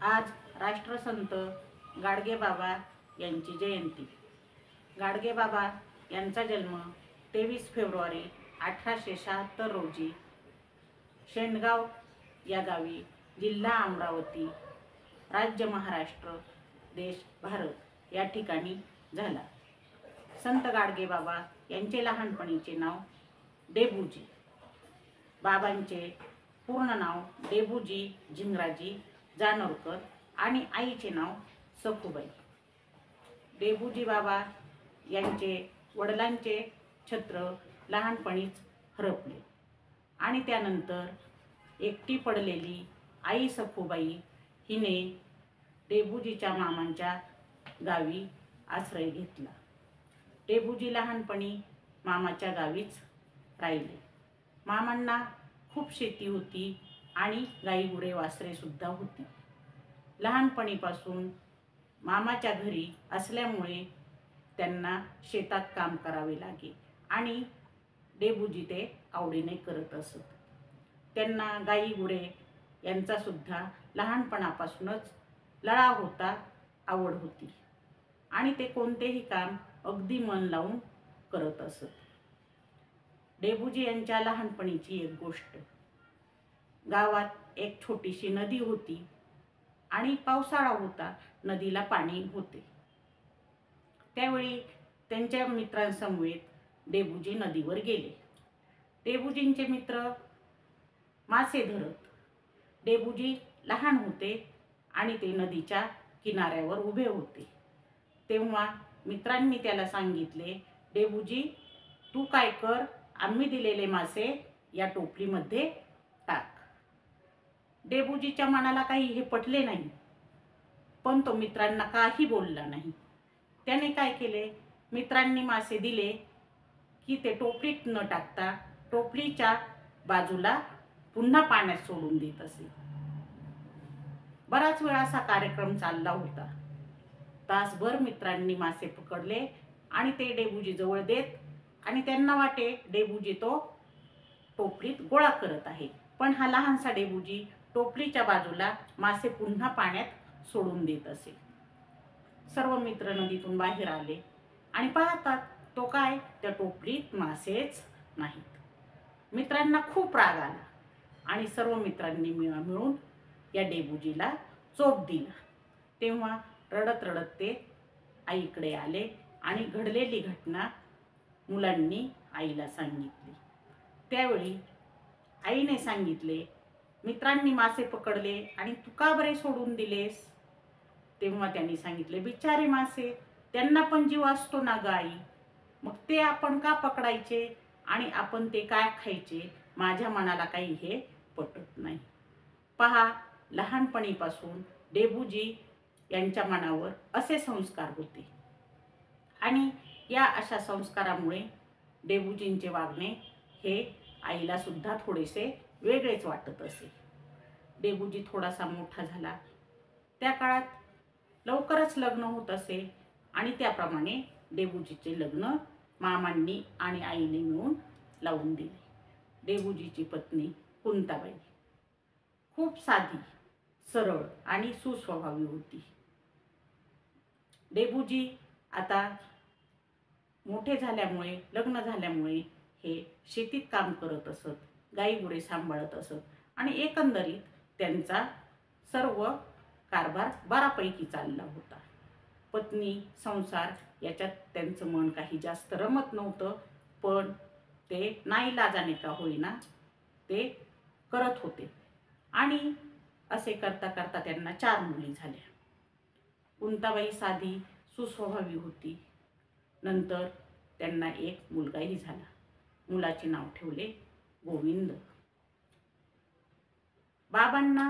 आज राष्ट्रसंत गाडगेबाबा यांची जयंती। गाडगेबाबा यांचा जन्म 23 फेब्रुवारी 1876 रोजी शेंडगाव या गावी, जिल्हा अमरावती, राज्य महाराष्ट्र, देश भारत या ठिकाणी झाला। संत गाडगेबाबा यांचे लहानपणीचे नाव डेबूजी, बाबांचे पूर्ण नाव डेबूजी झिंगराजी जानोरकर आणि आईचे नाव सखूबाई। डेबूजी बाबा यांचे वडिलांचे छत्र लहानपणीच हरपले आणि त्यानंतर एकटी पडलेली आई सखूबाई हिने डेबूजीच्या मामांच्या गावी आश्रय घेतला। डेबूजी लहानपणी मामाच्या गावीच राहिले। मामांना खूप शेती होती आणि गाई गुरे वासरे सुद्धा होती। लहानपणीपासून मामाच्या घरी असल्यामुळे त्यांना शेतात काम करावे लागे आणि डेबूजी ते आवडीने करत असत। त्यांना गाई गुरे यांचा सुद्धा लहानपणापासूनच लळा होता, आवड होती आणि ते कोणतेही काम अगदी मन लावून करत असत। डेबूजी यांच्या लहानपणीची एक गोष्ट, गावात एक छोटीशी नदी होती आणि पावसाळा होता, नदीला पाणी होते। त्यावेळी त्यांच्या मित्रांसमवेत डेबूजी नदीवर गेले। डेबूजींचे मित्र मासे धरत, डेबूजी लहान होते आणि ते नदीच्या किनाऱ्यावर उभे होते। तेव्हा मित्रांनी त्याला सांगितले, डेबूजी तू काय कर, आम्ही दिलेले मासे या टोपलीमध्ये टाक। डेबूजीच्या मनाला काही हे पटले नाही, पण तो मित्रांना काही बोलला नाही। त्याने काय केले, मित्रांनी मासे दिले की ते टोपलीत न टाकता टोपलीच्या बाजूला पुन्हा पाण्यात सोडून देत असे। बराच वेळ असा कार्यक्रम चालला होता। तासभर मित्रांनी मासे पकडले आणि ते डेबूजी जवळ देत आणि त्यांना वाटे डेबूजी तो टोपलीत गोळा करत आहे, पण हा लहानसा डेबूजी टोपलीच्या बाजूला मासे पुन्हा पाण्यात सोडून देत असे। सर्व मित्र नदीतून बाहेर आले आणि पाहतात तो काय, त्या टोपलीत मासेच नाहीत। मित्रांना खूप राग आला आणि सर्व मित्रांनी मिळून या डेबूजीला चोप दिला। तेव्हा रडत रडत ते आईकडे आले आणि घडलेली घटना मुलांनी आईला सांगितली। त्यावेळी आईने सांगितले, मित्रांनी मासे पकडले आणि तू का बरे सोडून दिलेस? तेव्हा त्यांनी सांगितले, बिचारे मासे, त्यांना पण जीव असतो ना ग आई, मग ते आपण का पकडायचे आणि आपण ते काय खायचे? माझ्या मनाला काही हे पटत नाही। पहा, लहानपणीपासून डेबूजी यांच्या मनावर असे संस्कार होते आणि या अशा संस्कारामुळे डेबूजींचे वागणे हे आईला सुद्धा थोडेसे वेगळेच वाटत असे। डेबूजी थोडासा मोठा झाला, त्या काळात लवकरच लग्न होत असे आणि त्याप्रमाणे डेबूजीचे लग्न मामांनी आणि आईने मिळून लावून दिले। डेबूजीची पत्नी कुंताबाई खूप साधी, सरळ आणि सुस्वभावी होती। डेबूजी आता मोठे झाल्यामुळे, लग्न झाल्यामुळे हे शेतीत काम करत असत, गाई गुरे सांभाळत असत आणि एकंदरीत त्यांचा सर्व कारभार बऱ्यापैकी चालला होता। पत्नी संसार याच्यात त्यांचं मन काही जास्त रमत नव्हतं, पण ते नाईलाजाने का होईना ते करत होते आणि असे करता करता त्यांना 4 मुली झाल्या। कुंताबाई साधी सुस्वभावी होती। नंतर त्यांना एक मुलगाही झाला। मुलाचे नाव ठेवले गोविंद। बाबांना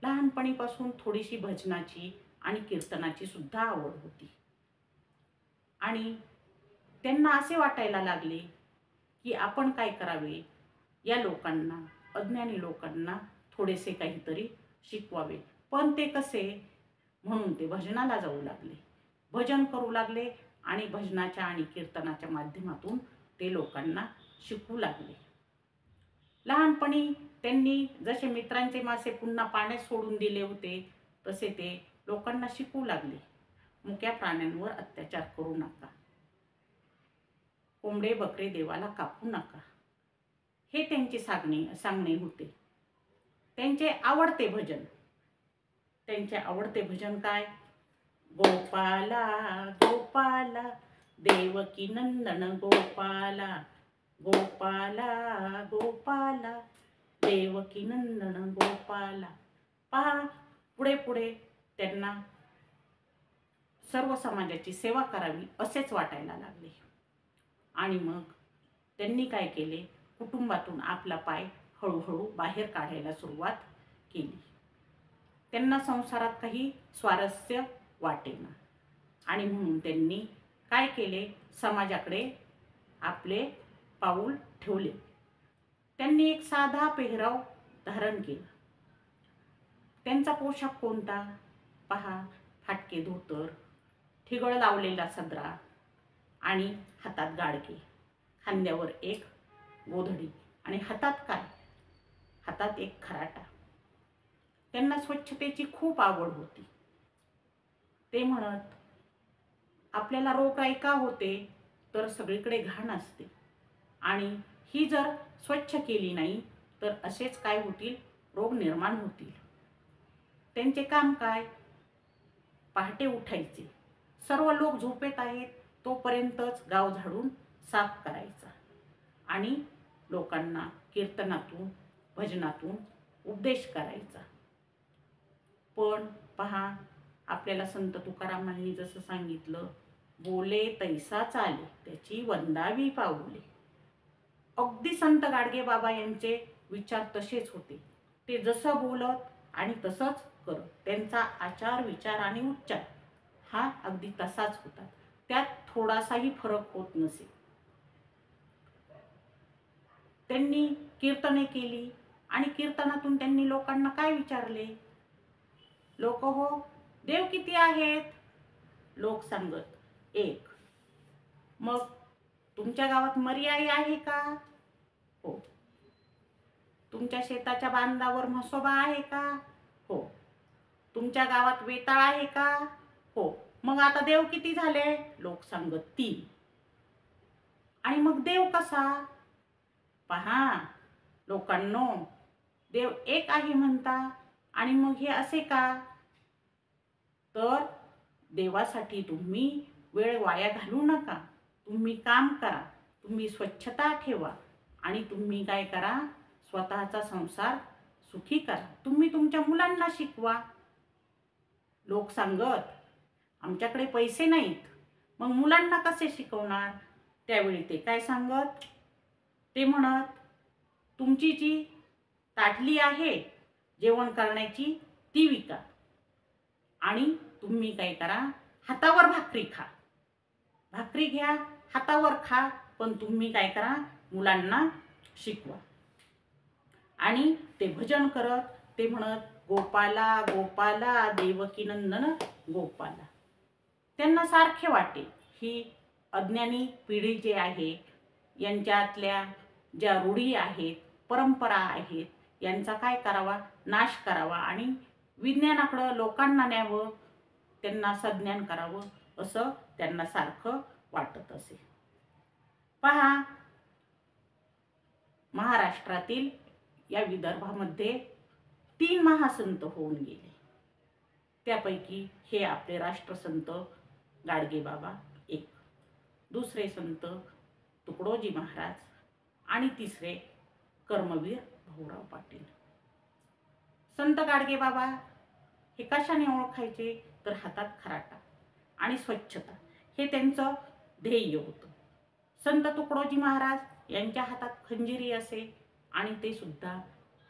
लहानपणीपासून थोडीशी भजनाची आणि कीर्तनाची सुद्धा आवड होती आणि त्यांना असे वाटायला लागले की आपण काय करावे, या लोकांना, अज्ञानी लोकांना थोडेसे काहीतरी शिकवावे। पण ते कसे, म्हणून ते भजनाला जाऊ लागले, भजन करू लागले आणि भजनाच्या आणि कीर्तनाच्या माध्यमातून ते लोकांना शिकवू लागले। लहानपणी त्यांनी जसे मित्रांचे मासे पुन्हा पाण्यात सोडून दिले होते, तसे ते लोकांना शिकवू लागले. मुक्या प्राण्यांवर अत्याचार करू नका, कोंबडे बकरे देवाला कापू नका, हे त्यांचे सांगणे होते. त्यांचे आवडते भजन काय? गोपाला गोपाला देवकी नंदन गोपाला, गोपाला गोपाला देवकी नंदन गोपाला. पहा, पुढे पुढे त्यांना सर्व समाजाची सेवा करावी असेच वाटायला लागले. आणि मग त्यांनी काय केले? कुटुंबातून आपला पाय हळूहळू बाहेर काढायला सुरुवात केली. त्यांना संसारात काही स्वारस्य वाटेना आणि म्हणून त्यांनी काय केले? समाजाकडे आपले पाऊल ठेवले. त्यांनी एक साधा पेहराव धारण केला. त्यांचा पोशाख कोणता? पहा, फाटके धोतर, ठिगळ लावलेला सदरा आणि हातात गाडगे, खांद्यावर एक गोधडी आणि हातात काय? हातात एक खराटा. त्यांना स्वच्छतेची खूप आवड होती. ते म्हणत, आपल्याला रोगराई का होते? तर सगळीकडे घाण असते आणि ही जर स्वच्छ केली नाही तर असेच काय होतील? रोग निर्माण होतील. त्यांचे काम काय? पहाटे उठायचे, सर्व लोक झोपेत आहेत तोपर्यंतच गाव झाडून साफ करायचा आणि लोकांना कीर्तनातून भजनातून उपदेश करायचा. पण पहा, आपल्याला संत तुकारामांनी जसं सांगितलं, बोले तैसा चाले त्याची वंदावी पाऊले. अगदी संत गाडगे बाबा यांचे विचार तसेच होते. ते जसं बोलत आणि तसंच करत. त्यांचा आचार विचार आणि उच्चार हा अगदी तसाच होता. त्यात थोडासाही फरक होत नसे. त्यांनी कीर्तने केली आणि कीर्तनातून त्यांनी लोकांना काय विचारले? लोक हो, देव किती आहेत? लोक सांगत, एक. मग तुमच्या गावात मर्याई आहे का? हो. तुमच्या शेताच्या बांधावर म्हसोबा आहे का? हो. तुमच्या गावात वेताळ आहे का? हो. मग आता देव किती झाले? लोक सांगत, 3. आणि मग देव कसा? पहा लोकांनो, देव एक आहे म्हणता आणि मग हे असे का? तर देवासाठी तुम्ही वेळ वाया घालवू नका. तुम्ही काम करा, तुम्ही स्वच्छता ठेवा आणि तुम्ही काय करा? स्वतःचा संसार सुखी करा. तुम्ही तुमच्या मुलांना शिकवा. लोक सांगत, आमच्याकडे पैसे नाहीत, मग मुलांना कसे शिकवणार? त्यावेळी ते काय सांगत? ते म्हणत, तुमची जी ताटली आहे जेवण करण्याची ती विका आणि तुम्ही काय करा? हातावर भाकरी खा. भाकरी घ्या, हातावर खा, पण तुम्ही काय करा? मुलांना शिकवा. आणि ते भजन करत ते म्हणत, गोपाला गोपाला देवकी नंदन गोपाला. त्यांना सारखे वाटे ही अज्ञानी पिढी जी आहे यांच्यातल्या ज्या रूढी आहेत, परंपरा आहेत, यांचा काय करावा? नाश करावा आणि विज्ञानाकडं लोकांना न्यावं, त्यांना सज्ञान करावं असं त्यांना सारखं वाटत असे. पहा, महाराष्ट्रातील या विदर्भामध्ये 3 महासंत होऊन गेले. त्यापैकी हे आपले राष्ट्रसंत गाडगे बाबा एक, दुसरे संत तुकडोजी महाराज आणि तिसरे कर्मवीर भाऊराव पाटील. संत गाडगे बाबा हे कशाने ओळखायचे? तर हातात खराटा आणि स्वच्छता हे त्यांचं ध्येय होतं. संत तुकडोजी महाराज यांच्या हातात खंजिरी असे आणि ते सुद्धा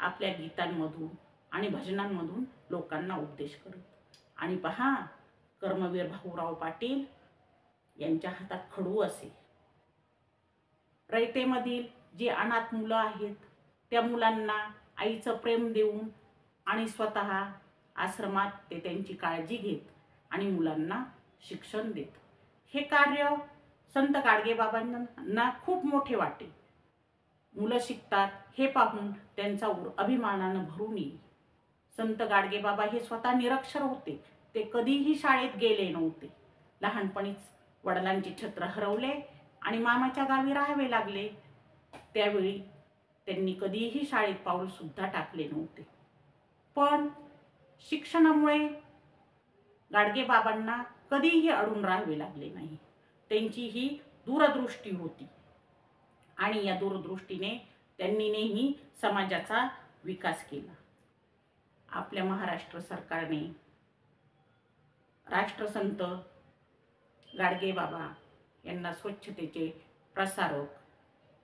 आपल्या गीतांमधून आणि भजनांमधून लोकांना उपदेश करत. आणि पहा, कर्मवीर भाऊराव पाटील यांच्या हातात खडू असे. रयतेमधील जी अनाथ मुलं आहेत त्या मुलांना आईचं प्रेम देऊन आणि स्वतः आश्रमात ते त्यांची काळजी घेत आणि मुलांना शिक्षण देत. हे कार्य संत गाडगे बाबांना खूप मोठे वाटे. मुलं शिकतात हे पाहून त्यांचा अभिमानानं भरून येईल. संत गाडगेबाबा हे स्वतः निरक्षर होते. ते कधीही शाळेत गेले नव्हते. लहानपणीच वडिलांची छत्र हरवले आणि मामाच्या गावी राहावे लागले. त्यावेळी त्यांनी कधीही शाळेत पाऊल सुद्धा टाकले नव्हते. पण शिक्षणामुळे गाडगेबाबांना कधीही अडून राहावे लागले नाही. त्यांची ही दूरदृष्टी होती आणि या दूरदृष्टीने त्यांनी नेहमी समाजाचा विकास केला. आपल्या महाराष्ट्र सरकारने राष्ट्रसंत गाडगेबाबा यांना स्वच्छतेचे प्रसारक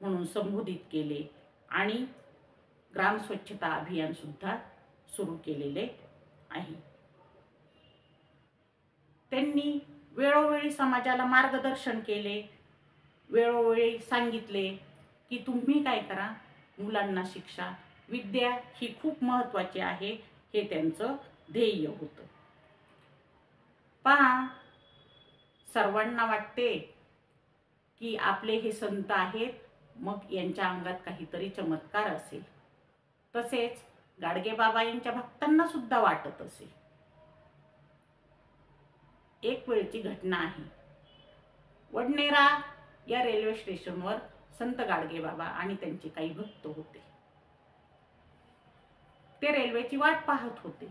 म्हणून संबोधित केले आणि ग्राम स्वच्छता अभियान सुद्धा सुरू केलेले आहे. त्यांनी वेळोवेळी समाजाला मार्गदर्शन केले. वेळोवेळी सांगितले की तुम्ही काय करा, मुलांना शिक्षा, विद्या ही खूप महत्त्वाची आहे, हे त्यांचं ध्येय होतं. पहा, सर्वांना वाटते की आपले हे संत आहेत, मग यांच्या अंगात काहीतरी चमत्कार असेल. तसेच गाडगेबाबा यांच्या भक्तांना सुद्धा वाटत असेल. एक वेळची घटना आहे. वडनेरा या रेल्वे स्टेशनवर संत गाडगेबाबा आणि त्यांचे काही भक्त होते. ते रेल्वेची वाट पाहत होते.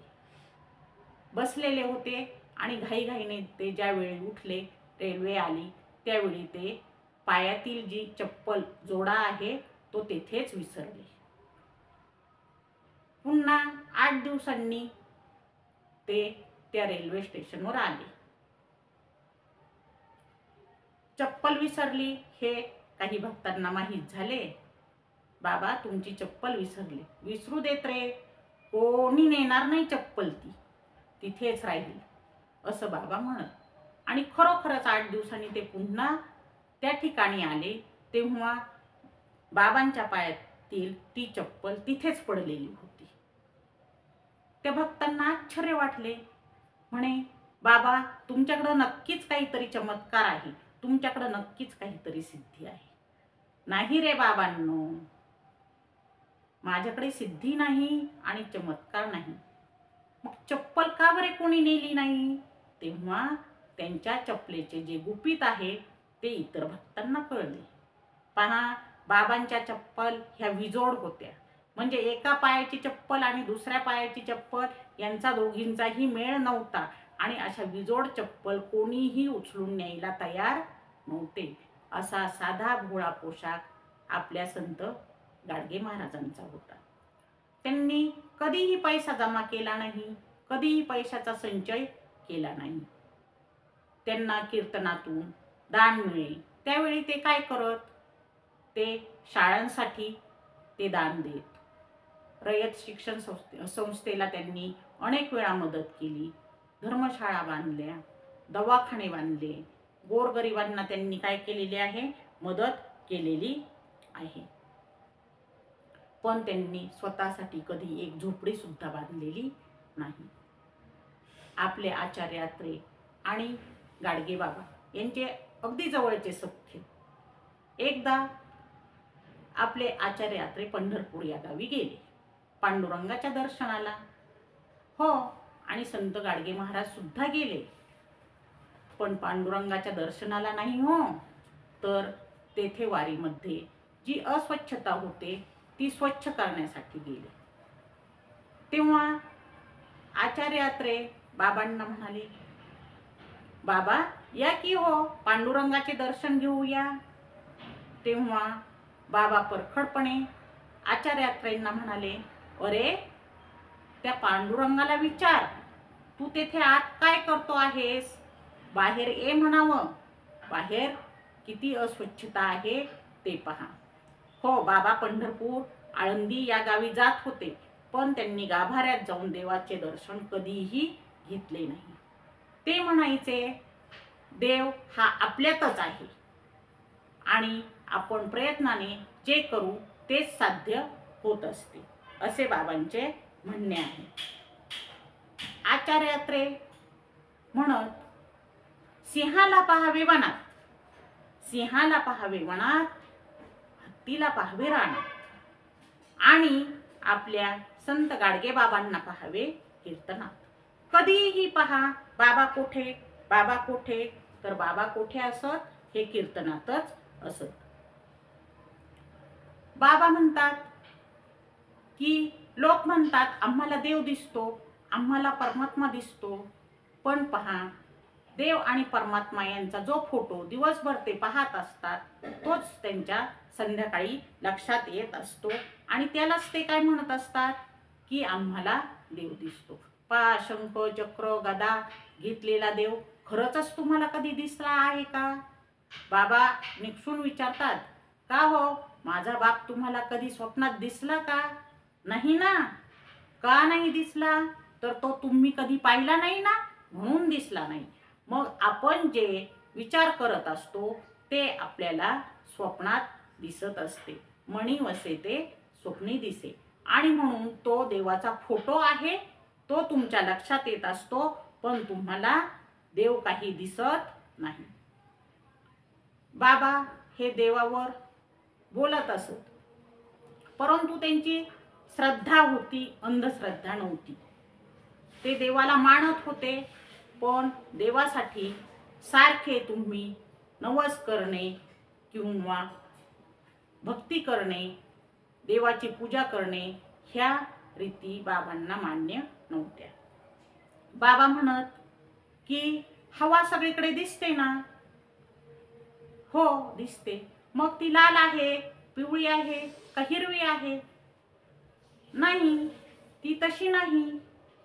बसलेले होते आणि घाईघाईने ते ज्यावेळी उठले, रेल्वे आली, त्यावेळी ते पायातील जी चप्पल जोडा आहे तो तेथेच विसरले. पुन्हा 8 दिवसांनी ते त्या रेल्वे स्टेशनवर आले. चप्पल विसरली हे काही भक्तांना माहीत झाले. बाबा, तुमची चप्पल विसरली. विसरू देत रे, कोणी नेणार नाही चप्पल, ती तिथेच राहील, असं बाबा म्हणत. आणि खरोखरच 8 दिवसांनी ते पुन्हा त्या ठिकाणी आले. तेव्हा बाबांच्या पायातील ती चप्पल तिथेच पडलेली होती. त्या भक्तांना आश्चर्य वाटले. म्हणे, बाबा, तुमच्याकडे नक्कीच काहीतरी चमत्कार आहे, तुमच्याकडे नक्कीच काहीतरी सिद्धी आहे. नाही रे बाबांनो, माझ्याकडे सिद्धी नाही आणि चमत्कार नाही. मग चप्पल का बरे कोणी नेली नाही? तेव्हा त्यांच्या चप्पलेचे जे गुपित आहे ते इतर भक्तांना कळले. पहा, बाबांच्या चप्पल ह्या विजोड होत्या. म्हणजे एका पायाची चप्पल आणि दुसऱ्या पायाची चप्पल यांचा दोघींचाही मेळ नव्हता आणि अशा विजोड चप्पल कोणीही उचलून न्यायला तयार नव्हते. असा साधा भोळा पोशाख आपल्या संत गाडगे महाराजांचा होता. त्यांनी कधीही पैसा जमा केला नाही, कधीही पैशाचा संचय केला नाही. त्यांना कीर्तनातून दान मिळे त्यावेळी ते काय करत? ते शाळांसाठी ते दान देत. रयत शिक्षण संस्थेला त्यांनी अनेक वेळा मदत केली. धर्मशाळा बांधल्या, दवाखाने बांधले. गोरगरिबांना त्यांनी काय केलेले आहे? मदत केलेली आहे. पण त्यांनी स्वतःसाठी कधी एक झोपडी सुद्धा बांधलेली नाही. आपले आचार्य अत्रे आणि गाडगेबाबा यांचे अगदी जवळचे सख्य एकदा आपले आचार्य अत्रे पंढरपूर या गावी गेले पांडुरंगाच्या दर्शनाला. हो, आणि संत गाडगे महाराज सुद्धा गेले. पण पांडुरंगाच्या दर्शनाला नाही हो, तर तेथे वारीमध्ये जी अस्वच्छता होते ती स्वच्छ करण्यासाठी गेले. तेव्हा आचार्य अत्रे बाबांना म्हणाले, बाबा या की हो, पांडुरंगाचे दर्शन घेऊया. तेव्हा बाबा परखडपणे आचार्य अत्रेंना म्हणाले, अरे त्या पांडुरंगाला विचार, तू तेथे आत काय करतो आहेस? बाहेर ये म्हणावं. बाहेर किती अस्वच्छता आहे ते पहा. हो, बाबा पंढरपूर, आळंदी या गावी जात होते, पण त्यांनी गाभाऱ्यात जाऊन देवाचे दर्शन कधीही घेतले नाही. ते म्हणायचे, देव हा आपल्यातच आहे आणि आपण प्रयत्नाने जे करू तेच साध्य होत असते, असे बाबांचे म्हणणे आहे. आचार्य अत्रे म्हणत, सिंहाला पाहावे वनात, सिंहाला पाहावे वनात, हत्तीला पाहावे रानात. आणि आपल्या संत गाडगे बाबांना पाहावे कीर्तनात. कधीही पहा बाबा कोठे, बाबा कोठे, तर बाबा कोठे असत, हे कीर्तनातच असत. बाबा म्हणतात की लोक म्हणतात आम्हाला देव दिसतो, आम्हाला परमात्मा दिसतो, पण पहा देव आणि परमात्मा यांचा जो फोटो दिवसभर ते पाहत असतात तोच त्यांच्या संध्याकाळी लक्षात येत असतो आणि त्यालाच ते काय म्हणत असतात की आम्हाला देव दिसतो. पहा शंख चक्र गदा घेतलेला देव खरंच तुम्हाला कधी दिसला आहे का? बाबा निक्षून विचारतात, का हो माझा बाप तुम्हाला कधी स्वप्नात दिसला का? नाही ना. का नाही दिसला? तर तो तुम्ही कधी पाहिला नाही ना, म्हणून दिसला नाही. मग आपण जे विचार करत असतो ते आपल्याला स्वप्नात दिसत असते. मणी वसे ते स्वप्नी दिसे, आणि म्हणून तो देवाचा फोटो आहे, तो तुमच्या लक्षात येत असतो, पण तुम्हाला देव काही दिसत नाही. बाबा हे देवावर बोलत असत, परंतु त्यांची श्रद्धा होती, अंधश्रद्धा नव्हती. ते देवाला मानत होते, पण देवासाठी सारखे तुम्ही नवस करणे किंवा भक्ती करणे, देवाची पूजा करणे ह्या रीती बाबांना मान्य नव्हत्या. बाबा म्हणत की हवा सगळीकडे दिसते ना? हो दिसते. मग ती लाल आहे, पिवळी आहे का हिरवी आहे? नाही, ती तशी नाही,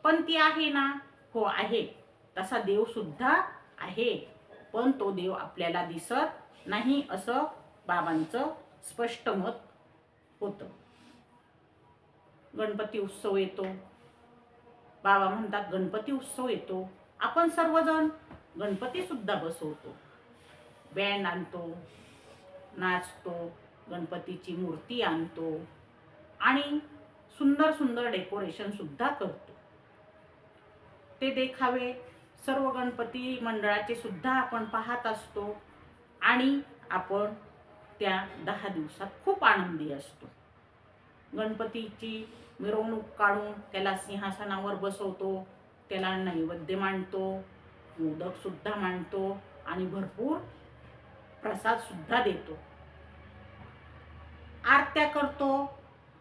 पण ती आहे ना? हो आहे. तसा देव सुद्धा आहे, पण तो देव आपल्याला दिसत नाही, असं बाबांचं स्पष्ट मत होतं. गणपती उत्सव येतो. बाबा म्हणतात गणपती उत्सव येतो, आपण सर्वजण गणपती सुद्धा बसवतो, बँड आणतो, नाचतो, गणपतीची मूर्ती आणतो आणि सुंदर सुंदर डेकोरेशन सुद्धा करतो. ते देखावे सर्व गणपती मंडळाचे सुद्धा आपण पाहत असतो आणि आपण त्या 10 दिवसात खूप आनंदी असतो. गणपतीची मिरवणूक काढून त्याला सिंहासनावर बसवतो, त्याला नैवेद्य मांडतो, मोदक सुद्धा मांडतो आणि भरपूर प्रसाद सुद्धा देतो, आरत्या करतो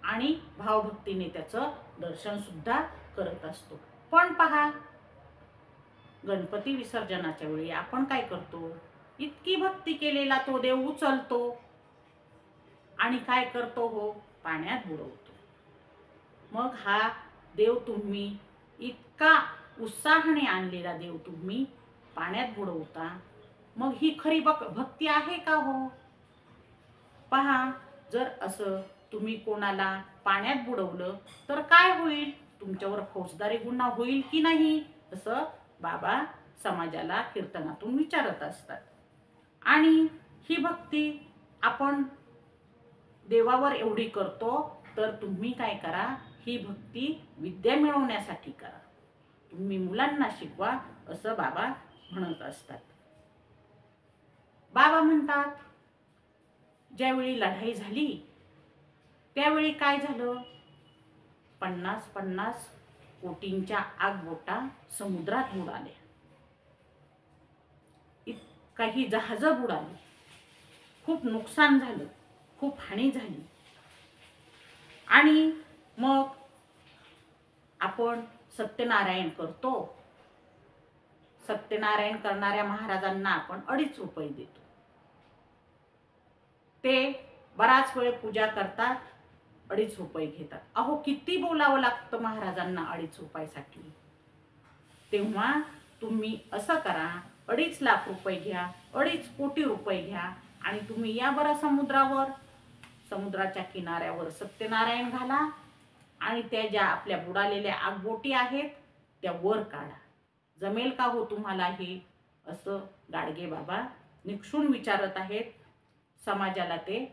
आणि भावभक्तीने त्याचं दर्शन सुद्धा करत असतो. पण पहा गणपती विसर्जनाच्या वेळी आपण काय करतो? इतकी भक्ती केलेला तो देव उचलतो आणि काय करतो? हो, पाण्यात बुडवतो. मग हा देव तुम्ही इतका उत्साहाने आणलेला देव तुम्ही पाण्यात बुडवता, मग ही खरी भक्ती आहे का हो? पहा, जर असं तुम्ही कोणाला पाण्यात बुडवलं तर काय होईल? तुमच्यावर फौजदारी गुन्हा होईल की नाही, असं बाबा समाजाला कीर्तनातून विचारत असतात. आणि ही भक्ती आपण देवावर एवढी करतो, तर तुम्ही काय करा, ही भक्ती विद्या मिळवण्यासाठी करा, तुम्ही मुलांना शिकवा, असं बाबा म्हणत असतात. बाबा म्हणतात ज्यावेळी लढाई झाली त्यावेळी काय झालं? 50-50 कोटींच्या आगबोटा समुद्रात बुडाल्या, काही जहाजं बुडाली, खूप नुकसान झालं, खूप हानी झाली. आणि मग आपण सत्यनारायण करतो. सत्यनारायण करणाऱ्या महाराजांना आपण 2.5 रुपये देतो. ते बराच वेळ पूजा करतात, 2.5 रुपये घेतात. अहो किती बोलावं लागतं महाराजांना 2.5 रुपयासाठी. तेव्हा तुम्ही असं करा, 2.5 लाख रुपये घ्या, 2.5 कोटी रुपये घ्या आणि तुम्ही या बरं समुद्रावर, समुद्राच्या किनाऱ्यावर सत्यनारायण घाला आणि त्या ज्या आपल्या बुडालेल्या आगबोटी आहेत त्या वर काढा. जमेल का हो तुम्हाला हे? असं गाडगे बाबा निक्षून विचारत आहेत, समाजाला ते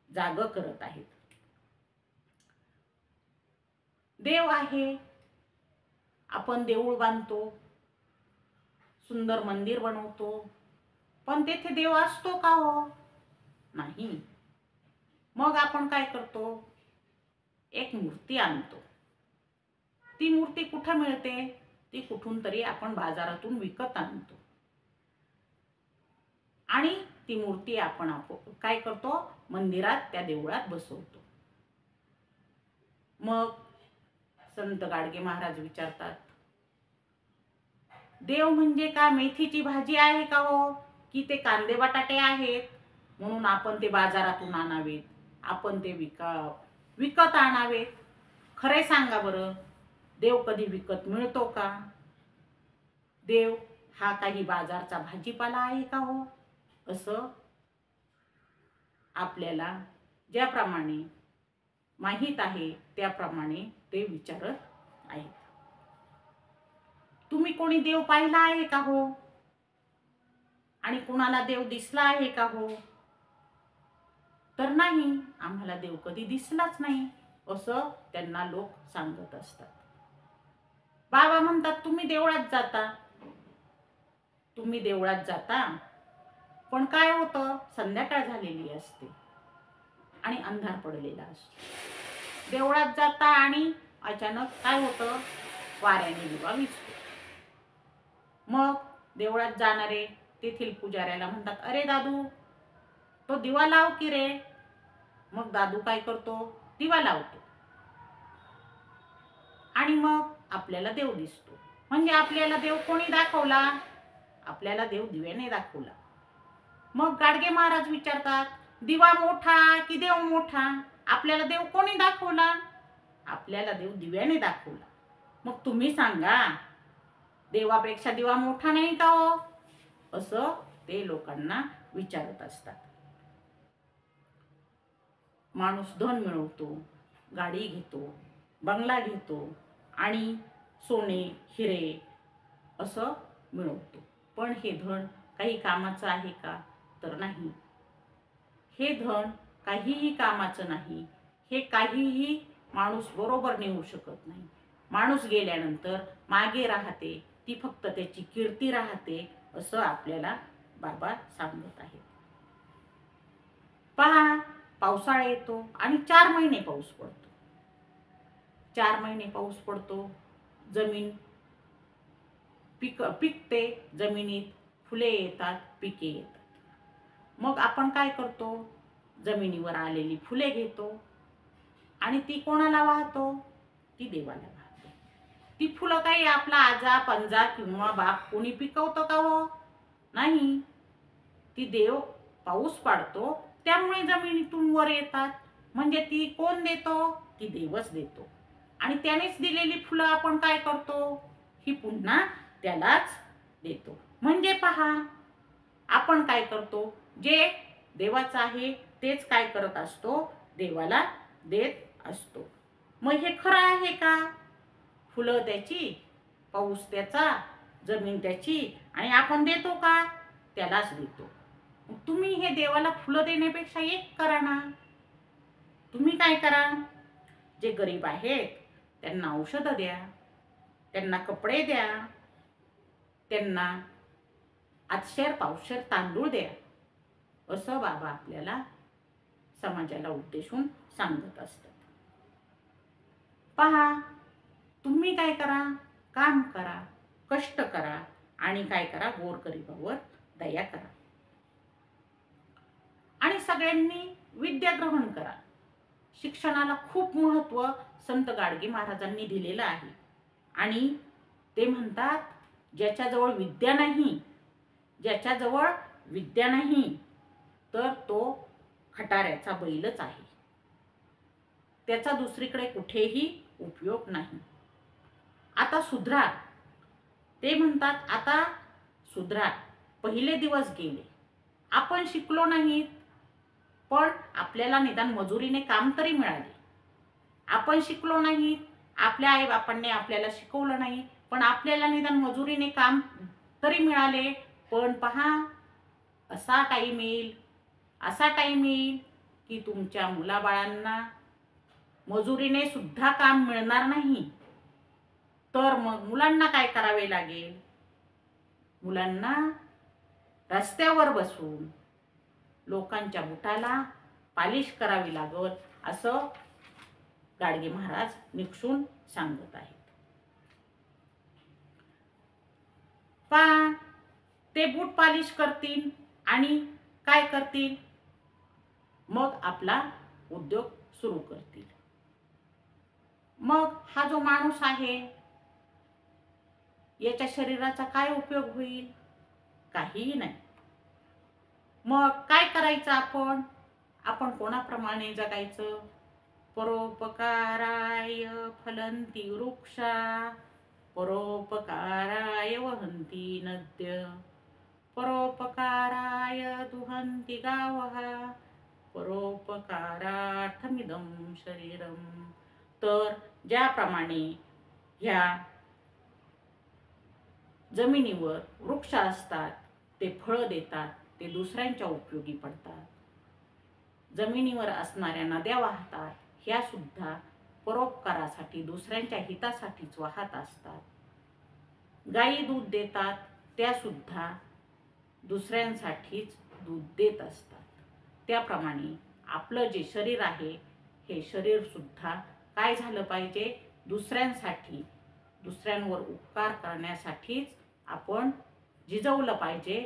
जाग करत आहेत. देव आहे, आपण देऊळ बांधतो, सुंदर मंदिर बनवतो, पण तेथे देव असतो का हो? नाही. मग आपण काय करतो? एक मूर्ती आणतो ती मूर्ती कुठं मिळते? ती कुठून तरी आपण बाजारातून विकत आणतो आणि ती मूर्ती आपण काय करतो? मंदिरात, त्या देवळात बसवतो. मग संत गाडगे महाराज विचारतात, देव म्हणजे का मेथीची भाजी आहे का हो? की ते कांदे बटाटे आहेत म्हणून आपण ते बाजारातून आणावेत, आपण ते विकत आणावेत? खरे सांगा बरं, देव कधी विकत मिळतो का? देव हा काही बाजारचा भाजीपाला आहे का हो? असं आपल्याला ज्याप्रमाणे माहीत आहे त्याप्रमाणे ते विचारत आहेत. तुम्ही कोणी देव पाहिला आहे का हो? आणि कुणाला देव दिसला आहे का हो? तर नाही, आम्हाला देव कधी दिसलाच नाही, असं त्यांना लोक सांगत असतात. बाबा म्हणतात, तुम्ही देवळात जाता, पण काय होतं? संध्याकाळ झालेली असते आणि अंधार पडलेला असतो. देवळात जाता आणि अचानक काय होतं? वाऱ्याने दिवा विझतो. मग देवळात जाणारे तेथील पुजाऱ्याला म्हणतात, अरे दादू, तो दिवा लाव की रे. मग दादू काय करतो? दिवा लावतो आणि मग आपल्याला देव दिसतो. म्हणजे आपल्याला देव कोणी दाखवला? आपल्याला देव दिव्याने दाखवला. मग गाडगे महाराज विचारतात, दिवा मोठा की देव मोठा? आपल्याला देव कोणी दाखवला? आपल्याला देव दिव्याने दाखवला. मग तुम्ही सांगा, देवापेक्षा दिवा मोठा नाही का हो? असं ते लोकांना विचारत असतात. माणूस धन मिळवतो, गाडी घेतो, बंगला घेतो आणि सोने हिरे असं मिळवतो, पण हे धन काही कामाचं आहे का? तर नाही. हे धन काहीही कामाचं नाही. हे काहीही माणूस बरोबर नेऊ शकत नाही. माणूस गेल्यानंतर मागे राहते ती फक्त त्याची कीर्ती राहते, असं आपल्याला बाबा सांगत आहेत. पहा, पावसाळा येतो आणि 4 महिने पाऊस पडतो. 4 महिने पाऊस पडतो, जमीन पिकते, जमिनीत फुले येतात, पिके येतात. मग आपण काय करतो? जमिनीवर आलेली फुले घेतो आणि ती कोणाला वाहतो? ती देवाला वाहतो. ती फुलं काही आपला आजा पंजा किंवा बाप कोणी पिकवतो का हो? नाही. ती देव पाऊस पाडतो, त्यामुळे जमिनीतून वर येतात. म्हणजे ती कोण देतो? ती देवच देतो. आणि त्यानेच दिलेली फुलं आपण काय करतो? ही पुन्हा त्यालाच देतो. म्हणजे पहा, आपण काय करतो? जे देवाचं आहे तेच काय करत असतो? देवाला देत असतो. मग हे खरं आहे का? फुलं त्याची, पाऊस त्याचा, जमीन त्याची आणि आपण देतो का? त्यालाच देतो. तुम्ही हे देवाला फुलं देण्यापेक्षा एक करा ना. तुम्ही काय करा? जे गरीब आहेत त्यांना औषधं द्या, त्यांना कपडे द्या, त्यांना आचशेर पावशेर तांदूळ द्या, असं बाबा आपल्याला समाजाला उद्देशून सांगत असतात. पहा, तुम्ही काय करा? काम करा, कष्ट करा आणि काय करा? गोरगरिबावर दया करा आणि सगळ्यांनी विद्या ग्रहण करा. शिक्षणाला खूप महत्त्व संत गाडगे महाराजांनी दिलेलं आहे आणि ते म्हणतात, ज्याच्याजवळ विद्या नाही तर तो खटाऱ्याचा बैलच आहे. त्याचा दुसरीकडे कुठेही उपयोग नाही. आता सुधरा. ते म्हणतात, आता सुधरा. पहिले दिवस गेले. आपण शिकलो नाहीत, पण आपल्याला निदान मजुरीने काम तरी मिळाले. आपण शिकलो नाहीत, आपल्या आईबापांनी आपल्याला शिकवलं नाही, पण आपल्याला निदान मजुरीने काम तरी मिळाले. पण पहा, असा टाईम येईल की तुमच्या मुलाबाळांना मजुरीने सुद्धा काम मिळणार नाही. तर मग मुलांना काय करावे लागेल? मुलांना रस्त्यावर बसून लोकांच्या बुटाला पालिश करावी लागल, असं गाडगे महाराज निक्षून सांगत आहेत. पहा, ते बूट पॉलिश करतील आणि काय करतील, मग आपला उद्योग सुरू करतील. मग हा जो माणूस आहे याच्या शरीराचा काय उपयोग होईल? काहीही नाही. मग काय करायचं आपण? आपण कोणाप्रमाणे जगायचं? परोपकाराय फलंती वृक्षा, परोपकाराय वहन्ति नद्य, परोपकाराय दुहन्ति गावः, परोपकारार्थमिदं शरीरम. तर ज्याप्रमाणे ह्या जमिनीवर वृक्ष असतात, ते फळं देतात, ते दुसऱ्यांच्या उपयोगी पडतात. जमिनीवर असणाऱ्या नद्या वाहतात, ह्या सुद्धा परोपकारासाठी, दुसऱ्यांच्या हितासाठीच वाहत असतात. गायी दूध देतात, त्या सुद्धा दुसऱ्यांसाठीच दूध देत असतात. त्याप्रमाणे आपलं जे शरीर आहे, हे शरीर सुद्धा काय झालं पाहिजे? दुसऱ्यांसाठी, दुसऱ्यांवर उपकार करण्यासाठीच आपण झिजवलं पाहिजे,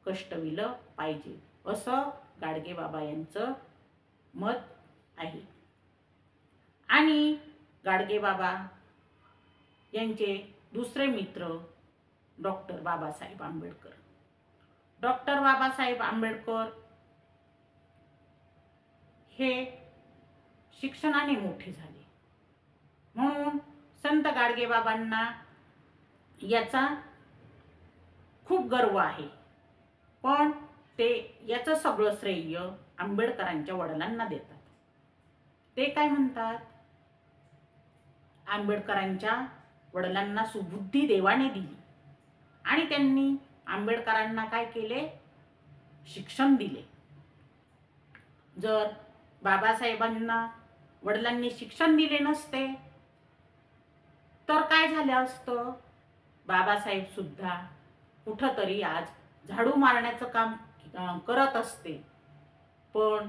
कष्टविलं पाहिजे, असं गाडगेबाबा यांचं मत आहे. आणि गाडगेबाबा यांचे दुसरे मित्र डॉक्टर बाबासाहेब आंबेडकर. डॉक्टर बाबासाहेब आंबेडकर हे शिक्षणाने मोठे झाले, म्हणून संत गाडगेबाबांना याचा खूप गर्व आहे. पण ते याचं सगळं श्रेय आंबेडकरांच्या वडिलांना देतात. ते काय म्हणतात? आंबेडकरांच्या वडिलांना सुबुद्धी देवाने दिली आणि त्यांनी आंबेडकरांना काय केले? शिक्षण दिले. जर बाबासाहेबांना वडिलांनी शिक्षण दिले नसते तर काय झालं असतं? बाबासाहेब सुद्धा कुठंतरी आज झाडू मारण्याचं काम करत असते. पण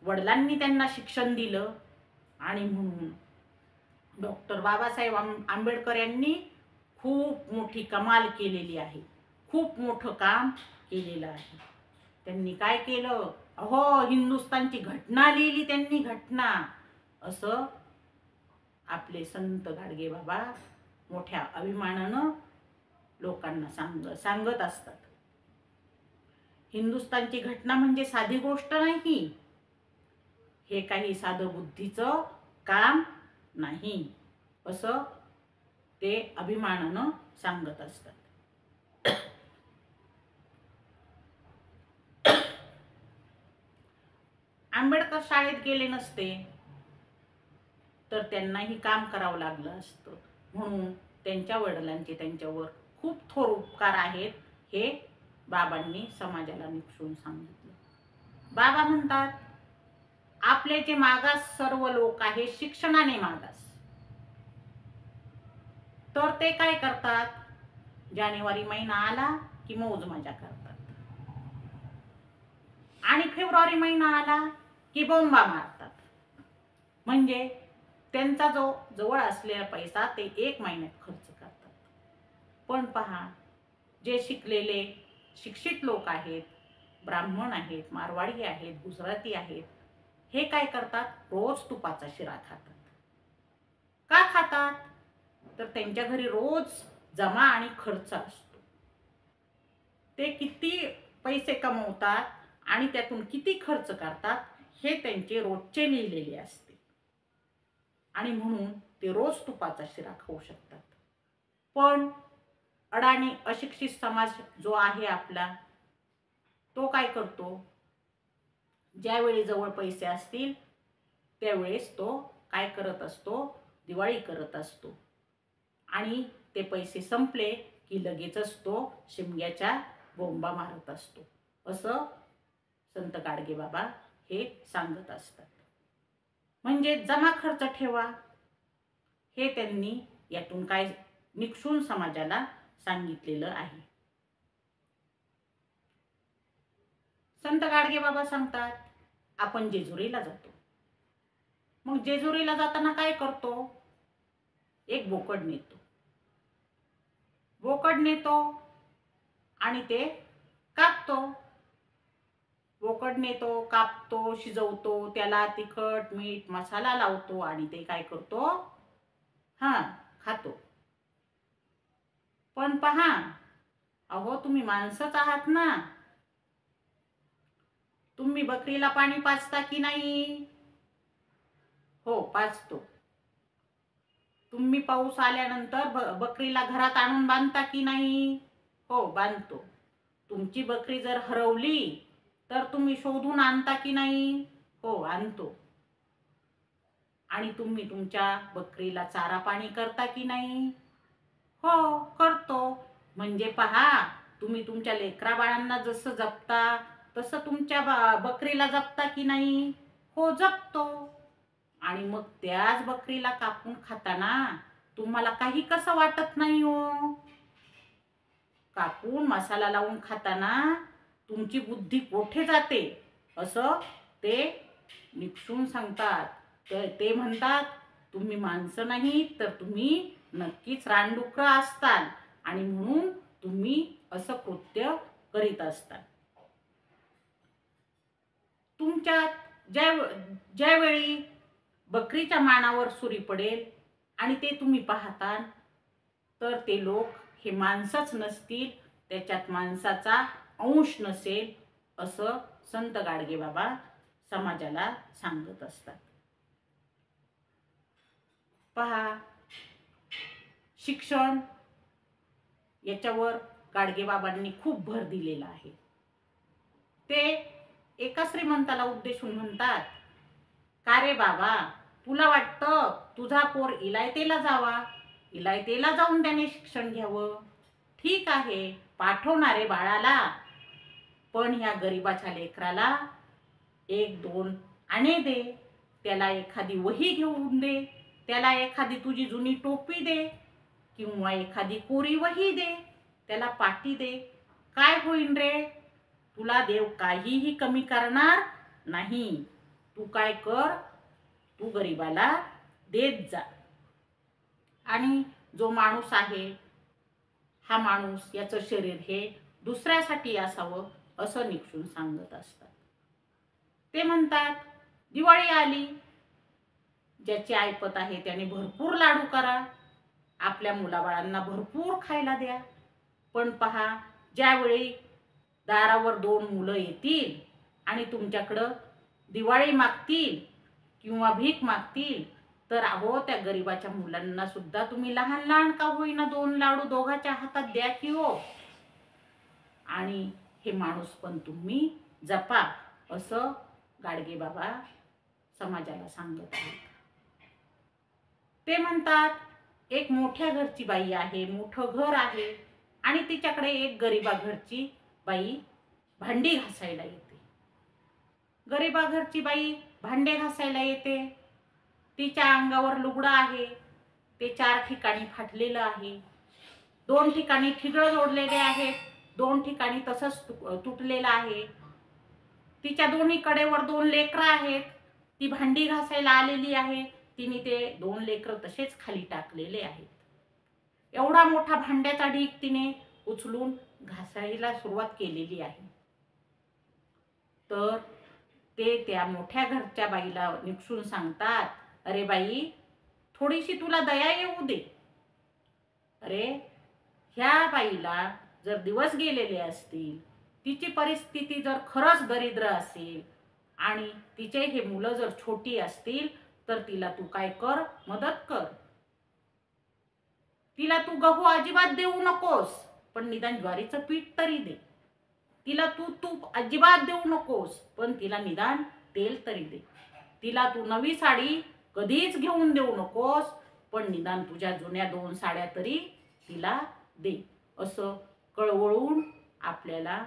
वडिलांनी त्यांना शिक्षण दिलं आणि म्हणून डॉक्टर बाबासाहेब आंबेडकर यांनी खूप मोठी कमाल केलेली आहे, खूप मोठं काम केलेलं आहे. त्यांनी काय केलं? अहो, हिंदुस्थानची घटना लिहिली त्यांनी, घटना. असं आपले संत गाडगेबाबा मोठ्या अभिमानानं लोकांना सांगत असतात. हिंदुस्थानची घटना म्हणजे साधी गोष्ट नाही, हे काही साधं बुद्धीचं काम नाही, असं ते अभिमानानं सांगत असतात. आंबेडकर शाळेत गेले नसते तर त्यांनाही काम करावं लागलं असतं. म्हणून त्यांच्या वडिलांचे त्यांच्यावर खूप थोर उपकार आहेत, हे बाबांनी समाजाला निपटून सांगितलं. बाबा म्हणतात, आपले जे मागास सर्व लोक आहेत, शिक्षणाने मागास, तर ते काय करतात? जानेवारी महिना आला की मौज मजा करतात आणि फेब्रुवारी महिना आला की बोंबा मारतात. म्हणजे त्यांचा जो जवळ असलेला पैसा ते 1 महिन्यात खर्च करतात. पण पहा, जे शिकलेले शिक्षित लोक आहेत, ब्राह्मण आहेत, मारवाडी आहेत, गुजराती आहेत, हे काय करतात? रोज तुपाचा शिरा खातात. का खातात? तर त्यांच्या घरी रोज जमा आणि खर्च असतो. ते किती पैसे कमवतात आणि त्यातून किती खर्च करतात हे त्यांचे रोजचे लिहिलेले असते आणि म्हणून ते रोज तुपाचा शिरा खाऊ शकतात. पण अडाणी अशिक्षित समाज जो आहे आपला, तो काय करतो? ज्यावेळी जवळ पैसे असतील त्यावेळेस तो काय करत असतो? दिवाळी करत असतो आणि ते पैसे संपले की लगेचच तो शिमग्याच्या बोंबा मारत असतो, असं संत गाडगेबाबा हे सांगत असतात. म्हणजे जमा खर्च ठेवा, हे त्यांनी यातून काय निक्षून समाजाला सांगितलेलं आहे. संत गाडगेबाबा सांगतात, आपण जेजुरीला जातो. मग जेजुरीला जाताना काय करतो? एक बोकड नेतो. बोकड नेतो आणि ते कापतो. बोकड नेतो, कापतो, शिजवतो, त्याला तिखट मीठ मसाला लावतो आणि ते काय करतो, खातो. पण पहा, अहो तुम्ही माणसंच आहात ना, तुम्ही बकरीला पाणी पाजता की नाही? हो, पाजतो. तुम्ही पाऊस आल्यानंतर बकरीला घरात आणून बांधता की नाही? हो, बांधतो. तुमची बकरी जर हरवली तर तुम्ही शोधून आणता की नाही? हो, आणतो. आणि तुम्ही तुमच्या बकरीला चारा पाणी करता की नाही? हो, करतो. म्हणजे पहा, तुम्ही तुमच्या लेकरा बाळांना जसं जपता तसं तुमच्या बकरीला जपता की नाही? हो, जपतो. आणि मग त्याच बकरीला कापून खाताना तुम्हाला काही कसं वाटत नाही हो? कापून मसाला लावून खाताना तुमची बुद्धी कोठे जाते असं ते निक्षून सांगतात. तर ते म्हणतात, तुम्ही माणसं नाही तर तुम्ही नक्कीच रानडुकरं असताल आणि म्हणून तुम्ही असं कृत्य करीत असता. तुमच्यात ज्यावेळी बकरीच्या मानावर सुरी पडेल आणि ते तुम्ही पाहता तर ते लोक हे माणसंच नसतील, त्याच्यात माणसाचा अंश नसेल असं संत गाडगेबाबा समाजाला सांगत असतात. पहा, शिक्षण याच्यावर गाडगेबाबांनी खूप भर दिलेला आहे. ते एका श्रीमंताला उद्देशून म्हणतात, का रे बाबा, तुला वाटतं तुझा पोर इलायतेला जावा, इलायतेला जाऊन त्याने शिक्षण घ्यावं. ठीक आहे, पाठवणारे बाळाला, पण ह्या गरीबाच्या लेकराला 1-2 आणे दे, त्याला एखादी वही घेऊन दे, त्याला एखादी तुझी जुनी टोपी दे किंवा एखादी कोरी वही दे, त्याला पाटी दे. काय होईन रे, तुला देव काहीही कमी करणार नाही. तू काय कर, तू गरीबाला देत जा. आणि जो माणूस आहे, हा माणूस याचं शरीर हे दुसऱ्यासाठी असावं असं निक्षून सांगत असतात. ते म्हणतात, दिवाळी आली, ज्याची ऐपत आहे त्याने भरपूर लाडू करा, आपल्या मुलाबाळांना भरपूर खायला द्या. पण पहा, ज्यावेळी दारावर 2 मुलं येतील आणि तुमच्याकडं दिवाळी मागतील किंवा भीक मागतील, तर अहो त्या गरीबाच्या मुलांना सुद्धा तुम्ही लहान लहान का होईना 2 लाडू दोघाच्या हातात द्या की हो. आणि हे माणूस पण तुम्ही जपा असं गाडगेबाबा समाजाला सांगत आहेत. ते म्हणतात, एक मोठ्या घरची बाई आहे, मोठं घर आहे आणि तिच्याकडे एक गरीबा घरची बाई भांडी घासायला येते. गरीबा घरची बाई भांडे घासायला येते. तिच्या अंगावर लुगडं आहे, ते 4 ठिकाणी फाटलेलं आहे. 2 ठिकाणी ठिगळं जोडलेले आहेत, 2 ठिकाणी तसंच तुटलेलं आहे. तिच्या दोन्ही कडेवर 2 लेकरं आहेत. ती भांडी घासायला आलेली आहे. तिने ते 2 लेकरं तसेच खाली टाकलेले आहेत. एवढा मोठा भांड्याचा ढीग तिने उचलून घासायला सुरुवात केलेली आहे. तर ते त्या मोठ्या घरच्या बाईला निक्षून सांगतात, अरे बाई, थोडीशी तुला दया येऊ दे. अरे, ह्या बाईला जर दिवस गेलेले असतील, तिची परिस्थिती जर खरंच दरिद्र असेल आणि तिचे हे मुलं जर छोटी असतील, तर तिला तू काय कर, मदत कर. तिला तू गहू अजिबात देऊ नकोस, पण निदान ज्वारीचं पीठ तरी दे. तिला तू तूप अजिबात देऊ नकोस, पण तिला निदान तेल तरी दे. तिला तू नवी साडी कधीच घेऊन देऊ नकोस, पण निदान तुझ्या जुन्या 2 साड्या तरी तिला दे. असं कळवळून आपल्याला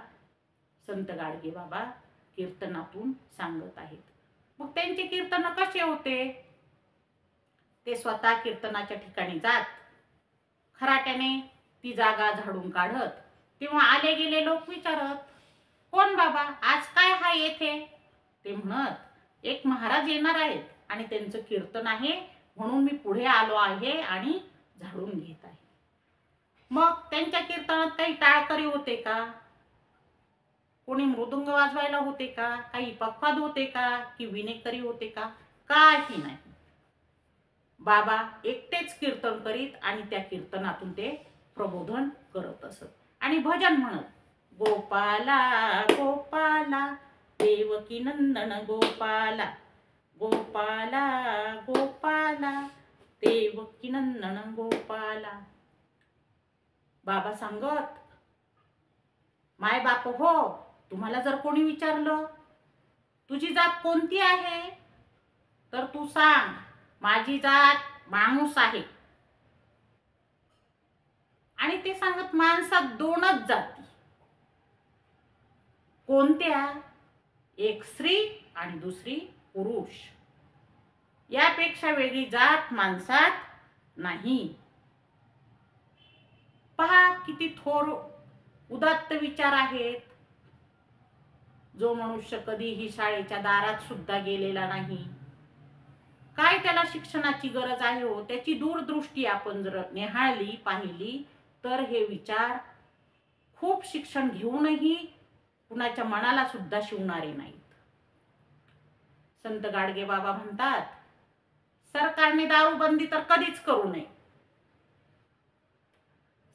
संत गाडगेबाबा कीर्तनातून सांगत आहेत. मग त्यांचे कीर्तन कसे होते? ते स्वतः कीर्तनाच्या ठिकाणी जात, खराट्याने ती जागा झाडून काढत, तेव्हा आले गेले लोक विचारत, कोण बाबा, आज काय हाय येथे? ते म्हणत, एक महाराज येणार आहेत आणि त्यांचं कीर्तन आहे, म्हणून मी पुढे आलो आहे आणि झाडून घेत आहे. मग त्यांच्या कीर्तनात काही टाळकरी होते का? कोणी मृदुंग वाजवायला होते का? काही पखवाद होते का? की विणेकरी होते का? काही नाही. बाबा एकटेच कीर्तन करीत आणि त्या कीर्तनातून ते प्रबोधन करत असत आणि भजन म्हणत, गोपाला गोपाला देवकी नंदन गोपाला, गोपाला गोपाला देवकी नंदन गोपाला. बाबा सांगत, माय बाप हो, तुम्हाला जर कोणी विचारलं तुझी जात कोणती आहे, तर तू सांग माझी जात माणूस आहे. आणि ते सांगत माणसात दोनच जाती. कोणत्या? एक स्त्री आणि दुसरी पुरुष. यापेक्षा वेगळी जात माणसात नाही. पहा किती थोर उदात्त विचार आहेत. जो मनुष्य कधीही शाळेच्या दारात सुद्धा गेलेला नाही, काय त्याला शिक्षणाची गरज आहे हो, त्याची दूरदृष्टी आपण जर निहाळली पाहिली तर हे विचार खूप शिक्षण घेऊनही कुणाच्या मनाला सुद्धा शिवणारे नाहीत. संत गाडगे बाबा म्हणतात, सरकारने दारूबंदी तर कधीच करू नये.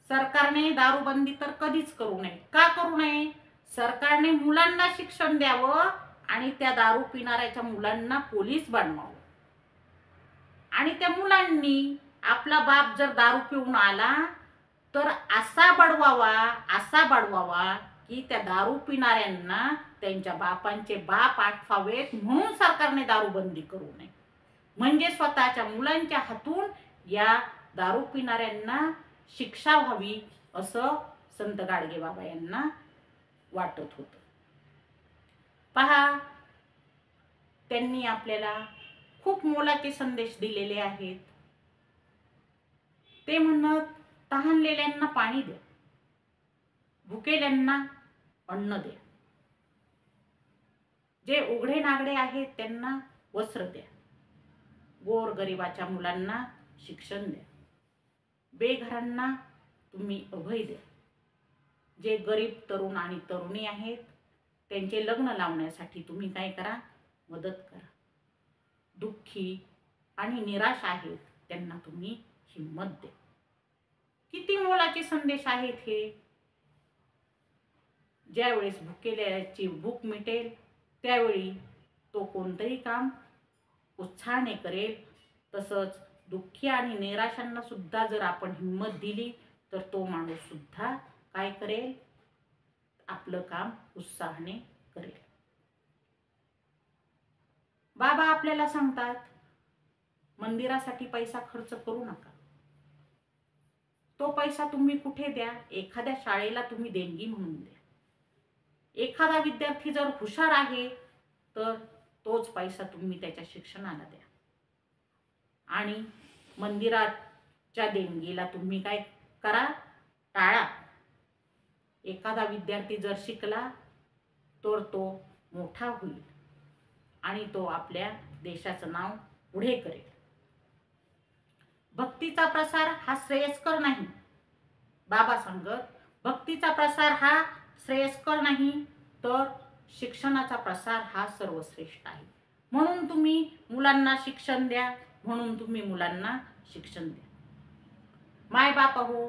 सरकारने दारूबंदी तर कधीच करू नये. का करू नये? सरकारने मुलांना शिक्षण द्यावं आणि त्या दारू पिणाऱ्याच्या मुलांना पोलीस बनवावं. आणि त्या मुलांनी आपला बाप जर दारू पिऊन आला तर असा बडवावा की त्या दारू पिणाऱ्यांना त्यांच्या बापांचे बाप आठवावेत. म्हणून सरकारने दारूबंदी करू नये. म्हणजे स्वतःच्या मुलांच्या हातून या दारू पिणाऱ्यांना शिक्षा व्हावी असं संत गाडगे बाबा यांना वाटत होतं. पहा, त्यांनी आपल्याला खूप मोलाचे संदेश दिलेले आहेत. ते म्हणत, तहानलेल्यांना पाणी द्या, भुकेल्यांना अन्न द्या, जे उघडे नागडे आहेत त्यांना वस्त्र द्या, गोरगरिबाच्या मुलांना शिक्षण द्या, बेघरांना तुम्ही अभय द्या, जे गरीब तरुण आणि तरुणी आहेत त्यांचे लग्न लावण्यासाठी तुम्ही काय करा, मदत करा, दुःखी आणि निराश आहेत त्यांना तुम्ही हिम्मत द्या. किती मोलाचे संदेश आहेत हे. ज्यावेळेस भुकेल्याची भूक मिटेल त्यावेळी तो कोणतंही काम उत्साहाने करेल. तसंच दुःखी आणि निराशांना सुद्धा जर आपण हिम्मत दिली तर तो माणूस सुद्धा काय करेल, आपलं काम उत्साहाने करेल. बाबा आपल्याला सांगतात, मंदिरासाठी पैसा खर्च करू नका. तो पैसा तुम्ही कुठे द्या, एखाद्या शाळेला तुम्ही देणगी म्हणून द्या. एखादा विद्यार्थी जर हुशार आहे तर तोच पैसा तुम्ही त्याच्या शिक्षणाला द्या. आणि मंदिराच्या देणगीला तुम्ही काय करा, टाळा. एखादा विद्यार्थी जर शिकला तर तो मोठा होईल आणि तो आपल्या देशाचं नाव पुढे करेल. भक्तीचा प्रसार हा श्रेयस्कर नाही. बाबा सांगत, भक्तीचा प्रसार हा श्रेयस्कर नाही तर शिक्षणाचा प्रसार हा सर्वश्रेष्ठ आहे. म्हणून तुम्ही मुलांना शिक्षण द्या, म्हणून तुम्ही मुलांना शिक्षण द्या. मायबाप हो,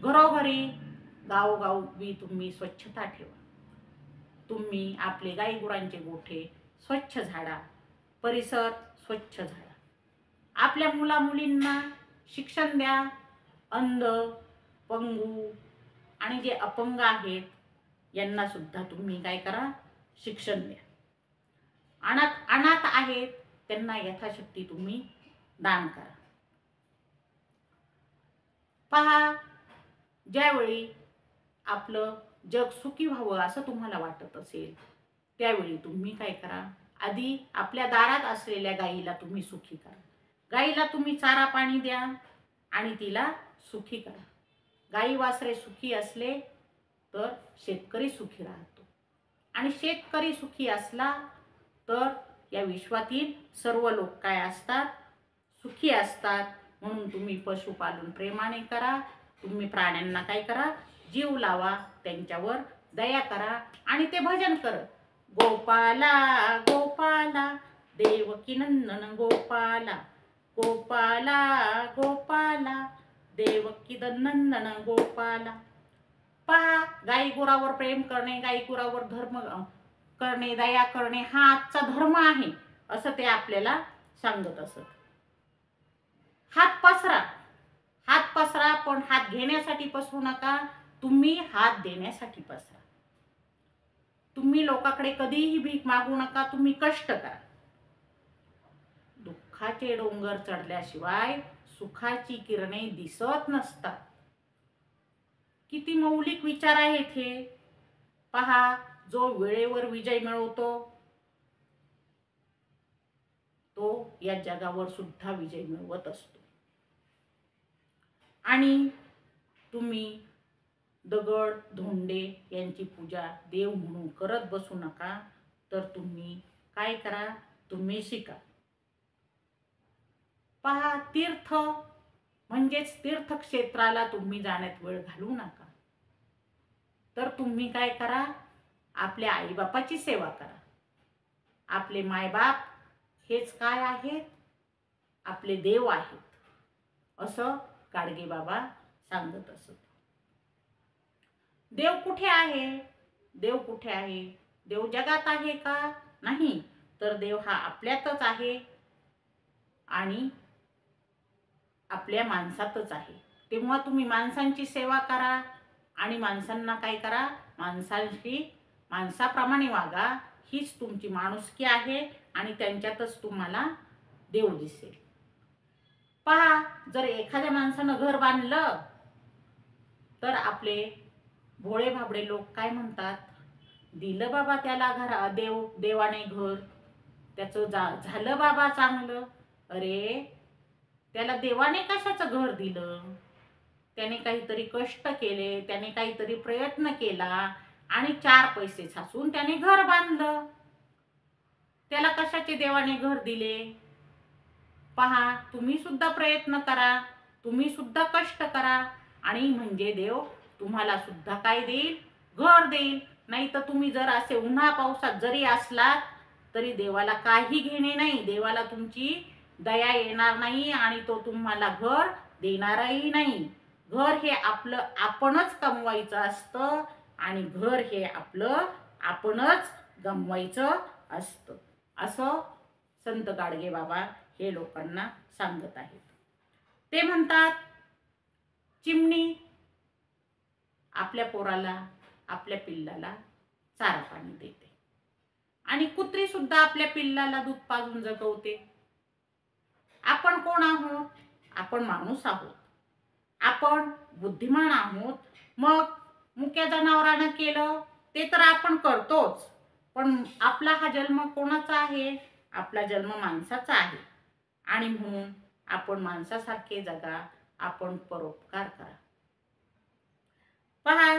घरोघरी गावोगावी तुम्ही स्वच्छता ठेवा. तुम्ही आपले गाईगुरांचे गोठे स्वच्छ झाडा, परिसर स्वच्छ झाडा. आपल्या मुलामुलींना शिक्षण द्या. अंध, पंगू आणि जे अपंग आहेत यांना सुद्धा तुम्ही काय करा, शिक्षण द्या. अनाथ आहेत त्यांना यथाशक्ती तुम्ही दान करा. पहा, ज्यावेळी आपलं जग सुखी व्हावं असं तुम्हाला वाटत असेल त्यावेळी तुम्ही काय करा, आधी आपल्या दारात असलेल्या गाईला तुम्ही सुखी करा. गाईला तुम्ही चारा पाणी द्या आणि तिला सुखी करा. गाई वासरे सुखी असले तर शेतकरी सुखी राहतो आणि शेतकरी सुखी असला तर या विश्वातील सर्व लोक काय असतात, सुखी असतात. म्हणून तुम्ही पशुपालन प्रेमाने करा. तुम्ही प्राण्यांना काय करा, जीव लावा, त्यांच्यावर दया करा आणि ते भजन कर, गोपाला गोपाला देवकी नंदन गोपाला, गोपाला गोपाला देवकी नंदन गोपाला. पहा, गाई गुरावर प्रेम करणे, गाई गुरावर धर्म करणे, दया करणे हा आजचा धर्म आहे असं ते आपल्याला सांगत असत. हात पसरा, हात पसरा, पण हात घेण्यासाठी पसरू नका, तुम्ही हात देण्यासाठी पसरा. तुम्ही लोकांकडे कधीही भीक मागू नका, तुम्ही कष्ट करा. दुःखाचे डोंगर चढल्याशिवाय सुखाची किरणे दिसत नसतात. किती मौलिक विचार आहेत हे. पहा, जो वेळेवर विजय मिळवतो तो या जगावर सुद्धा विजय मिळवत असतो. आणि तुम्ही दगड धोंडे यांची पूजा देव म्हणून करत बसू नका, तर तुम्ही काय करा, तुम्ही शिका. पहा, तीर्थ म्हणजेच तीर्थक्षेत्राला तुम्ही जाण्यात वेळ घालवू नका, तर तुम्ही काय करा, आपल्या आईबापाची सेवा करा. आपले मायबाप हेच काय आहेत, आपले देव आहेत असं गाडगे बाबा सांगत असत. देव कुठे आहे, देव कुठे आहे, देव जगात आहे का, नाही, तर देव हा आपल्यातच आहे आणि आपल्या माणसातच आहे. तेव्हा तुम्ही माणसांची सेवा करा आणि माणसांना काय करा, माणसाप्रमाणे वागा. हीच तुमची माणुसकी आहे आणि त्यांच्यातच तुम्हाला देव दिसेल. पहा, जर एखाद्या माणसानं घर बांधलं तर आपले भोळे भाबडे लोक काय म्हणतात, दिलं बाबा त्याला देवाने घर, त्याचं झालं बाबा चांगलं. अरे, त्याला देवाने कशाचं घर दिलं, त्याने काहीतरी कष्ट केले, त्याने काहीतरी प्रयत्न केला आणि 4 पैसे साचून त्याने घर बांधलं. त्याला कशाचे देवाने घर दिले. पहा, तुम्ही सुद्धा प्रयत्न करा, तुम्ही सुद्धा कष्ट करा आणि म्हणजे देव तुम्हाला सुद्धा काय देईल, घर देईल. नाही तर तुम्ही जर असे उन्हा पावसात जरी असलात तरी देवाला काही घेणे नाही, देवाला तुमची दया येणार नाही आणि तो तुम्हाला घर देणारही नाही. घर हे आपलं आपणच कमवायचं असतं आणि घर हे आपलं आपणच गमवायचं असतं असं संत गाडगे बाबा हे लोकांना सांगत आहेत. ते म्हणतात, चिमणी आपल्या पोराला, आपल्या पिल्लाला चारा पाणी देते आणि कुत्री सुद्धा आपल्या पिल्लाला दूध पाजून जगवते. आपण कोण आहोत, आपण माणूस आहोत, आपण बुद्धिमान आहोत. मग मुक्या जनावरानं केलं ते तर आपण करतोच, पण आपला हा जन्म कोणाचा आहे, आपला जन्म माणसाचा आहे आणि म्हणून आपण माणसासारखे जगा, आपण परोपकार करा. पहा,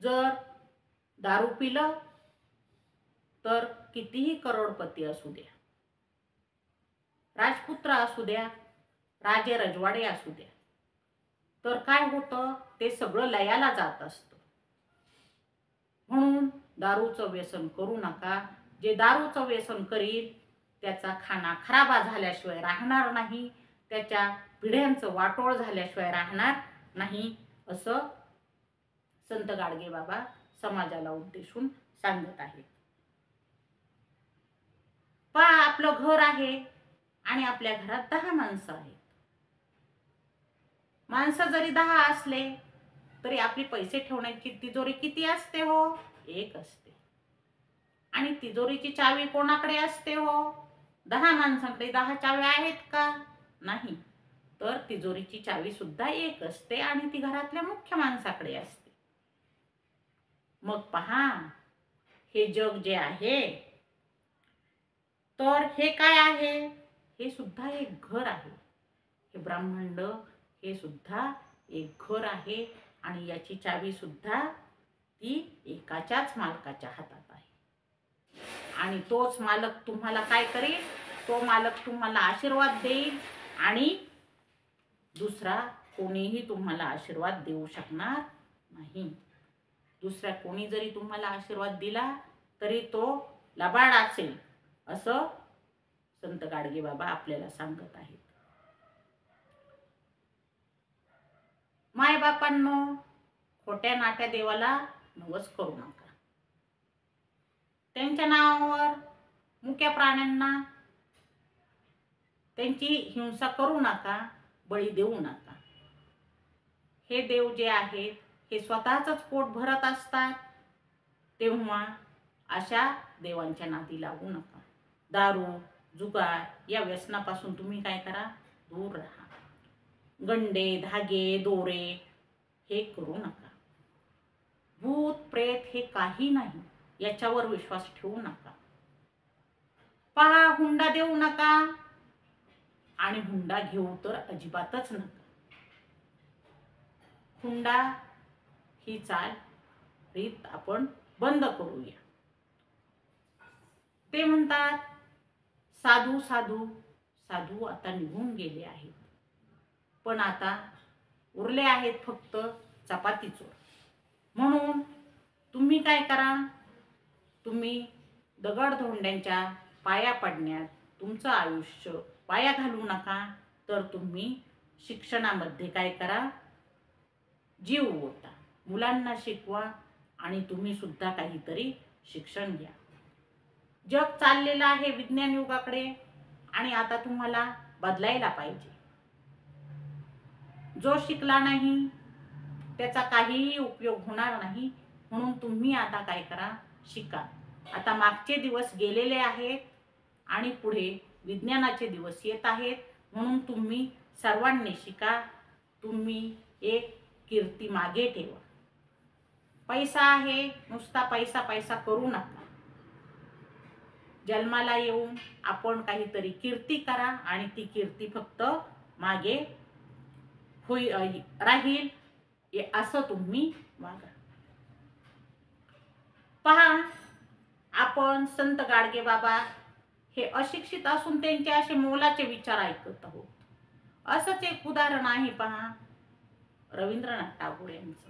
जर दारू पिलं तर कितीही करोडपती असू द्या, राजपुत्र असू द्या, राजे रजवाडे असू द्या, तर काय होतं, ते सगळं लयाला जात असतं. म्हणून दारूचं व्यसन करू नका. जे दारूचं व्यसन करील त्याचा खाना खराबा झाल्याशिवाय राहणार नाही, त्याच्या पिढ्यांचं वाटोळ झाल्याशिवाय राहणार नाही असं संत गाडगे बाबा समाजाला उद्देशून सांगत आहेत. पहा, आपलं घर आहे आणि आपल्या घरात 10 माणसं आहेत. माणसं जरी 10 असले तरी आपली पैसे ठेवण्याची तिजोरी किती असते हो, 1 असते. आणि तिजोरीची चावी कोणाकडे असते हो, 10 माणसांकडे 10 चाव्या आहेत का, नाही, तर तिजोरीची चावी सुद्धा 1 असते आणि ती घरातल्या मुख्य माणसाकडे असते. मग पहा, हे जग जे आहे तर हे काय आहे, हे सुद्धा एक घर आहे. हे ब्रह्मांड हे सुद्धा एक घर आहे आणि याची चावी सुद्धा ती एकाच्याच मालकाच्या हातात आहे. आणि तोच मालक तुम्हाला काय करेल, तो मालक तुम्हाला आशीर्वाद देईल आणि दुसरा कोणीही तुम्हाला आशीर्वाद देऊ शकणार नाही. दुसऱ्या कोणी जरी तुम्हाला आशीर्वाद दिला तरी तो लबाड असेल, असं संत गाडगेबाबा आपल्याला सांगत आहेत. मायबापांनो, खोट्या नाट्या देवाला नवस करू नका. त्यांच्या नावावर मुक्या प्राण्यांना त्यांची हिंसा करू नका, बळी देऊ नका. हे देव जे आहेत हे स्वतःच पोट भरत असतात, तेव्हा अशा देवांच्या नादी लागू नका. दारू, जुगार या व्यसनापासून तुम्ही काय करा, दूर राहा. गंडे, धागे, दोरे हे करू नका. भूत प्रेत हे काही नाही, याच्यावर विश्वास ठेवू नका. पहा, हुंडा देऊ नका आणि हुंडा घेऊ तर अजिबातच नका. हुंडा ही चाल रीत आपण बंद करूया. ते म्हणतात साधू साधू साधू आता निघून गेले आहेत, पण आता उरले आहेत फक्त चपाती चोर. म्हणून तुम्ही काय करा, तुम्ही दगडधोंड्यांच्या पाया पडण्यात तुमचं आयुष्य पाया घालू नका, तर तुम्ही शिक्षणामध्ये काय करा, जीव ओता. मुलांना शिकवा आणि तुम्ही सुद्धा काहीतरी शिक्षण घ्या. जग चाललेलं आहे विज्ञान युगाकडे आणि आता तुम्हाला बदलायला पाहिजे. जो शिकला नाही त्याचा काहीही उपयोग होणार नाही, म्हणून तुम्ही आता काय करा, शिका. आता मागचे दिवस गेलेले आहेत आणि पुढे विज्ञानाचे दिवस येत आहेत, म्हणून तुम्ही सर्वांनी शिका. तुम्ही एक कीर्ती मागे ठेवा. पैसा आहे, नुसता पैसा पैसा करू नका. जन्माला येऊन आपण काहीतरी कीर्ती करा आणि ती कीर्ती फक्त मागे राहील असं तुम्ही वागा. पहा, आपण संत गाडगेबाबा हे अशिक्षित असून त्यांचे असे मोलाचे विचार ऐकत आहोत. असंच एक उदाहरण आहे पहा, रवींद्रनाथ टागोर यांचं.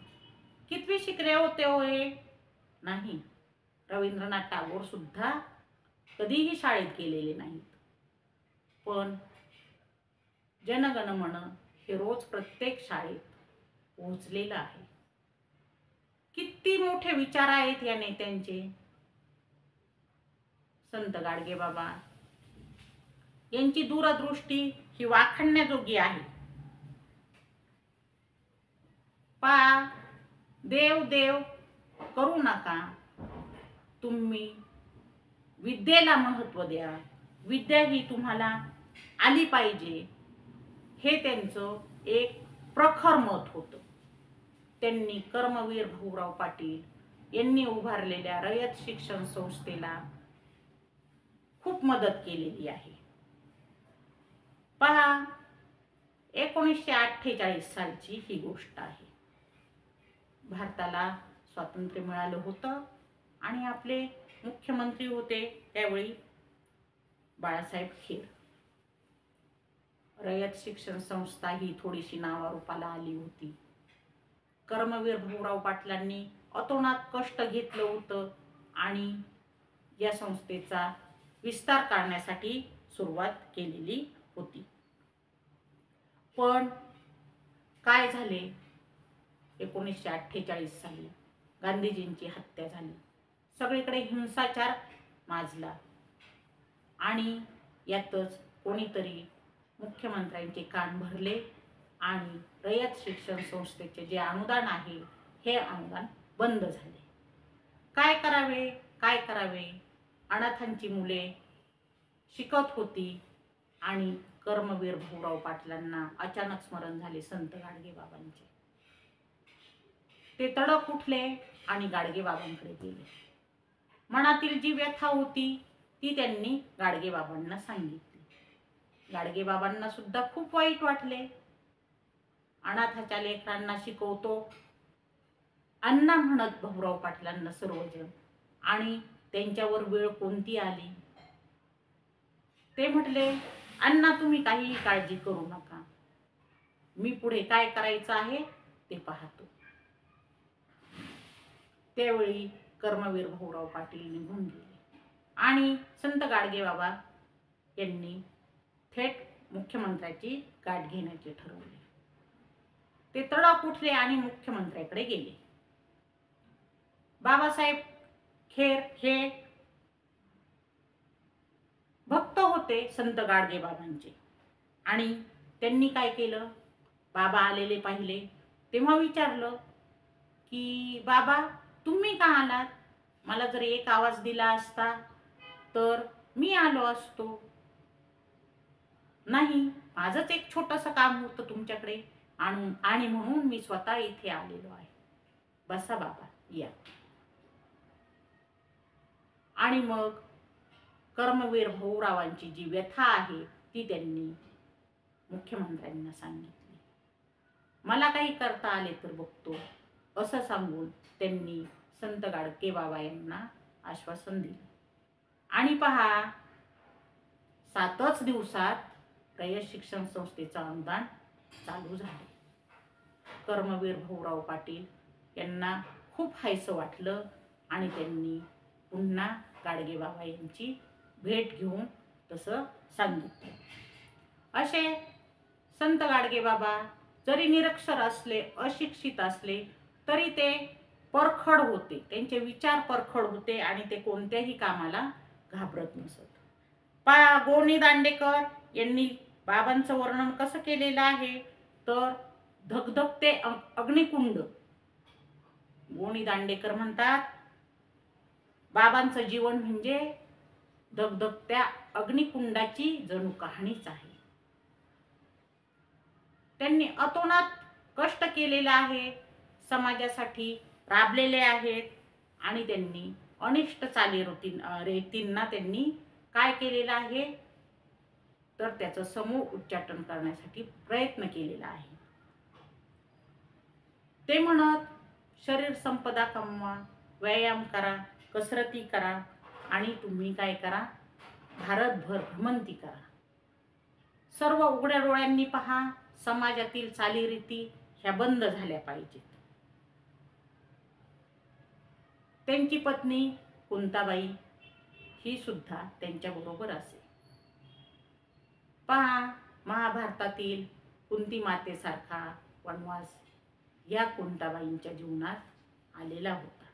कितवी शिकले होते होय? नाही. रवींद्रनाथ टागोर सुद्धा कधीही शाळेत गेलेले नाहीत, पण जनगण मन हे रोज प्रत्येक शाळेत पोहोचलेलं आहे. किती मोठे विचार आहेत या नेत्यांचे. संत गाडगेबाबा यांची दूरदृष्टी ही वाखाणण्याजोगी आहे. पहा, देव देव करू नका. तुम्ही विद्येला महत्त्व द्या. विद्या ही तुम्हाला आली पाहिजे, हे त्यांचं एक प्रखर मत होतं. त्यांनी कर्मवीर भाऊराव पाटील यांनी उभारलेल्या रयत शिक्षण संस्थेला खूप मदत केलेली आहे. पहा, 1948 सालची ही गोष्ट आहे. भारताला स्वातंत्र्य मिळालं होतं आणि आपले मुख्यमंत्री होते त्यावेळी बाळासाहेब खेर. रयत शिक्षण संस्था ही थोडीशी नावारूपाला आली होती. कर्मवीर भाऊराव पाटलांनी अतोनात कष्ट घेतलं होतं आणि या संस्थेचा विस्तार करण्यासाठी सुरुवात केलेली होती. पण काय झाले, 1948 साली गांधीजींची हत्या झाली. सगळीकडे हिंसाचार माजला आणि यातच कोणीतरी मुख्यमंत्र्यांचे कान भरले आणि रयत शिक्षण संस्थेचे जे अनुदान आहे हे अनुदान बंद झाले. काय करावे, काय करावे. अनाथांची मुले शिकत होती आणि कर्मवीर भाऊराव पाटलांना अचानक स्मरण झाले संत गाडगेबाबांचे. ते तडक उठले आणि गाडगेबाबांकडे गेले. मनातील जी व्यथा होती ती त्यांनी गाडगेबाबांना सांगितली. गाडगेबाबांना सुद्धा खूप वाईट वाटले. अनाथाच्या लेकरांना शिकवतो अण्णा म्हणत भाऊराव पाटलांना सर्वजण, आणि त्यांच्यावर वेळ कोणती आली. ते म्हटले, अण्णा तुम्ही काहीही काळजी करू नका. मी पुढे काय करायचं आहे ते पाहतो. त्यावेळी कर्मवीर भाऊराव पाटील निघून गेले आणि संत गाडगेबाबा यांनी थेट मुख्यमंत्र्याची गाठ घेण्याचे ठरवले. ते तडक उठले आणि मुख्यमंत्र्याकडे गेले. बाबासाहेब खेर हे भक्त होते संत गाडगेबाबांचे आणि त्यांनी काय केलं, बाबा आलेले पाहिले तेव्हा विचारलं की बाबा तुम्ही का आलात? मला जर एक आवाज दिला असता तर मी आलो असतो. नाही, माझंच एक छोटंसं काम होतं तुमच्याकडे आणि म्हणून मी स्वतः इथे आलेलो आहे. बसा बाबा, या. आणि मग कर्मवीर भाऊरावांची जी व्यथा आहे ती त्यांनी मुख्यमंत्र्यांना सांगितली. मला काही करता आले तर बघतो असं सांगून त्यांनी संत गाडगेबाबा यांना आश्वासन दिले. आणि पहा, 7च दिवसात रयत शिक्षण संस्थेचं अनुदान चालू झाले. कर्मवीर भाऊराव पाटील यांना खूप हायसं वाटलं आणि त्यांनी पुन्हा गाडगेबाबा यांची भेट घेऊन तसं सांगितलं. असे संत गाडगेबाबा जरी निरक्षर असले, अशिक्षित असले तरी ते परखड होते. त्यांचे विचार परखड होते आणि ते कोणत्याही कामाला घाबरत नसत. गोनी दांडेकर यांनी बाबांचं वर्णन कसं केलेलं आहे तर धगधगते अग्निकुंड. गोनी दांडेकर म्हणतात बाबांचं जीवन म्हणजे धगधगत्या अग्निकुंडाची जणू कहाणीच आहे. त्यांनी अतोनात कष्ट केलेले आहे, समाजासाठी राबलेले आहेत आणि त्यांनी अनिष्ट रीतींना त्यांनी काय केलेलं आहे तर त्याचं समूळ उच्चाटन करण्यासाठी प्रयत्न केलेला आहे. ते म्हणत शरीर संपदा कमवा, व्यायाम करा, कसरती करा आणि तुम्ही काय करा, भारतभर भ्रमंती करा. सर्व उघड्या डोळ्यांनी पहा, समाजातील चालीरीती ह्या बंद झाल्या पाहिजेत. त्यांची पत्नी कुंताबाई ही सुद्धा त्यांच्याबरोबर असे. पहा, महाभारतातील कुंती मातेसारखा वनवास या कुंताबाईंच्या जीवनात आलेला होता.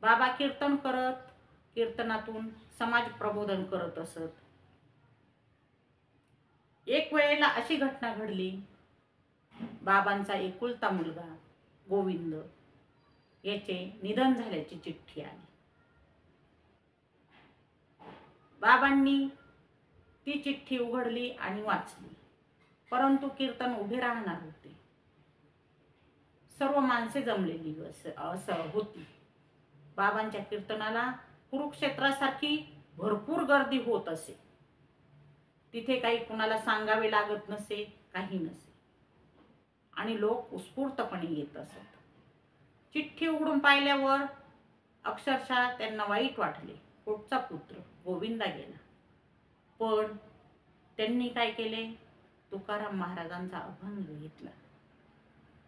बाबा कीर्तन करत, कीर्तनातून समाज प्रबोधन करत असत. एक वेळेला अशी घटना घडली, बाबांचा एकुलता मुलगा गोविंद याचे निधन झाल्याची चिठ्ठी आली. बाबांनी ती चिठ्ठी उघडली आणि वाचली, परंतु कीर्तन उभे राहणार होते. सर्व माणसे जमलेली असं होती. बाबांच्या कीर्तनाला कुरुक्षेत्रासारखी भरपूर गर्दी होत असे. तिथे काही कुणाला सांगावे लागत नसे, काही नसे आणि लोक उत्स्फूर्तपणे येत असत. चिठ्ठी उघडून पाहिल्यावर अक्षरशः त्यांना वाईट वाटले. पोटचा पुत्र गोविंदा गेला. पण त्यांनी काय केले, तुकाराम महाराजांचा अभंग घेतला.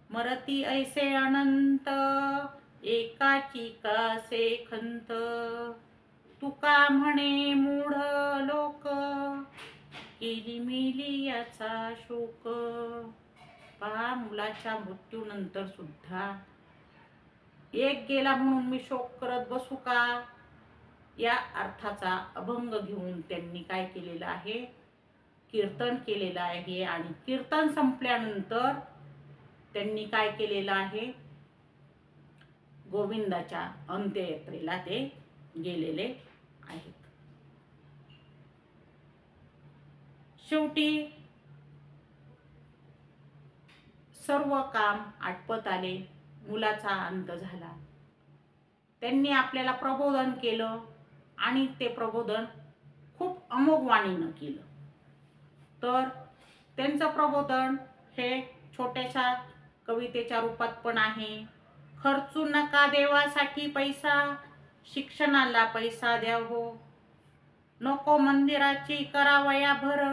मरती ऐसे अनंत एकाची कासे खंत, तुका म्हणे मूढ लोक केली मिली याचा शोक. पहा, मुलाच्या मृत्यूनंतर सुद्धा एक गेला म्हणून मी शोक करत बसू का, या अर्थाचा अभंग घेऊन त्यांनी काय केलेलं आहे, कीर्तन केलेलं आहे. आणि कीर्तन संपल्यानंतर त्यांनी काय केलेलं आहे, गोविंदाच्या अंत्ययात्रेला ते गेलेले आहेत. शेवटी सर्व काम आटपत आले, मुलाचा अंत झाला. त्यांनी आपल्याला प्रबोधन केलं आणि ते प्रबोधन खूप अमोघ वाणीनं केलं. तर त्यांचं प्रबोधन हे छोट्याशा कवितेच्या रूपात पण आहे. खर्चू नका देवासाठी पैसा, शिक्षणाला पैसा द्या हो. नको मंदिराची करावया भर,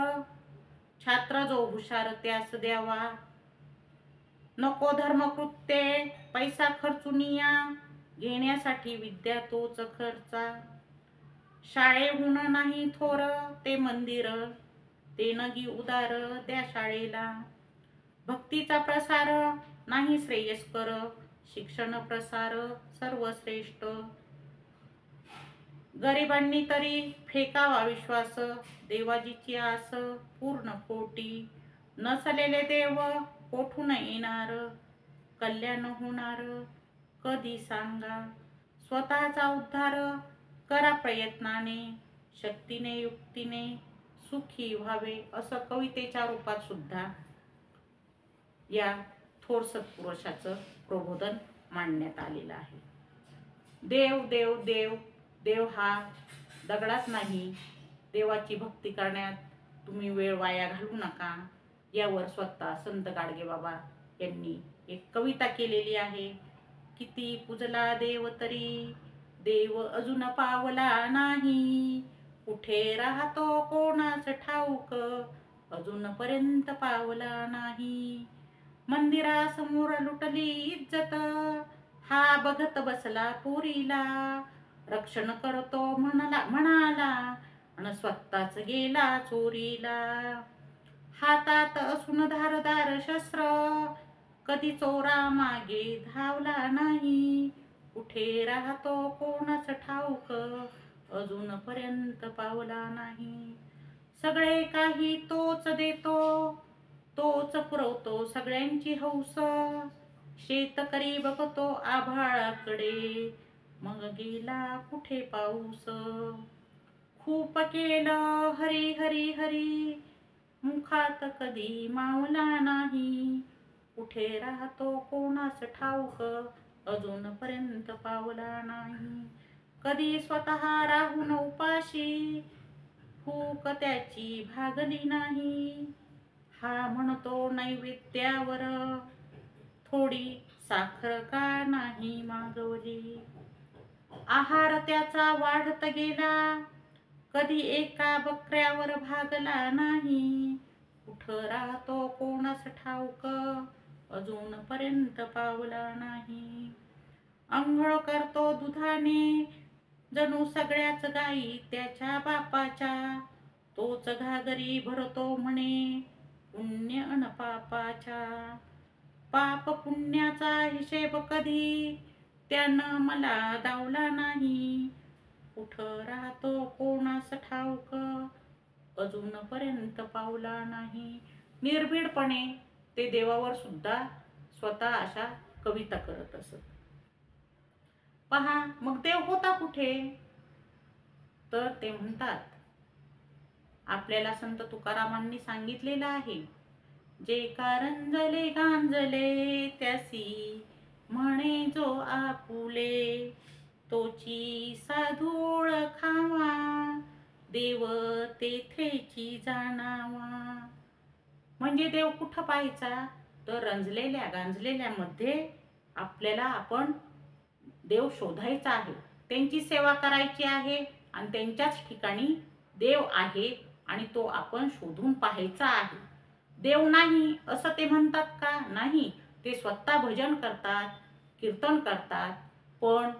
छात्र जो हुशार त्यास द्यावा. नको धर्मकृत्ये पैसा खर्चून या, घेण्यासाठी विद्या तोच खर्चा. शाळेहून नाही थोर ते मंदिर, देणगी उदार त्या शाळेला. भक्तीचा प्रसार नाही श्रेयस्कर, शिक्षण प्रसार सर्वश्रेष्ठ. गरिबांनी तरी फेकावा विश्वास, देवाजीची आस पूर्ण कोटी. नसलेले देव कोठून येणार, कल्याण होणार कधी सांगा. स्वतःचा उद्धार करा प्रयत्नाने, शक्तीने युक्तीने सुखी व्हावे. असं कवितेच्या रूपात सुद्धा या थोर सत्पुरुषाचं प्रबोधन मांडण्यात आलेलं आहे. देव देव देव देव हा दगडात नाही. देवाची भक्ती करण्यात तुम्ही वेळ वाया घालवू नका. यावर स्वतः संत गाडगेबाबा यांनी एक कविता केलेली आहे. किती पूजला देव तरी देव अजून पावला नाही. कुठे राहतो कोणास ठाऊक, अजूनपर्यंत पावला नाही. मंदिरासमोर लुटली इज्जत, हा बघत बसला पोरीला. रक्षण करतो म्हणाला आणि स्वतःच गेला चोरीला. हातात असून धारदार शस्त्र, कधी चोरा मागे धावला नाही. कुठे राहतो कोणास ठाऊक, अजूनपर्यंत पावला नाही. सगळे काही तोच देतो, तोच पुरवतो सगळ्यांची हौस. शेतकरी बघतो आभाळाकडे, मग गेला कुठे पाऊस. खूप केलं हरी हरी हरी, मुखात कधी मावला नाही. कुठे राहतो कोणास ठाऊक, अजूनपर्यंत पावला नाही. कधी स्वतः राहून उपाशी, भूक त्याची भागली नाही. हा म्हणतो नैवेद्यावर, थोडी साखर का नाही मागवली. आहार त्याचा वाढत गेला, कधी एका बकऱ्यावर भागला नाही. कुठं राहतो कोणास ठाऊक, अजूनपर्यंत पावला नाही. अंघोळ करतो दुधाने, जणू सगळ्याच गायी त्याच्या बापाच्या. तोच घागरी भरतो म्हणे पुण्य अन पापाच्या. पाप पुण्याचा हिशेब कधी त्यानं मला दावला नाही. कुठं राहतो कोणास ठाऊक, अजूनपर्यंत पावला नाही. निर्भीडपणे ते देवावर सुद्धा स्वतः अशा कविता करत असत. पहा मग देव होता कुठे, तर ते म्हणतात आपल्याला संत तुकारामांनी सांगितलेलं आहे. जे कारंजले गांजले त्यासी, म्हणे जो आपुले. तोची साधू ओळखावा, देव तेथेची जाणावा. म्हणजे देव कुठं पाहायचा, तर रंजलेल्या गांजलेल्या मध्ये आपल्याला आपण देव शोधायचा आहे. त्यांची सेवा करायची आहे आणि त्यांच्याच ठिकाणी देव आहे आणि तो आपण शोधून पाहायचा आहे. देव नाही असं ते म्हणतात का, नाही. ते स्वतः भजन करतात, कीर्तन करतात. पण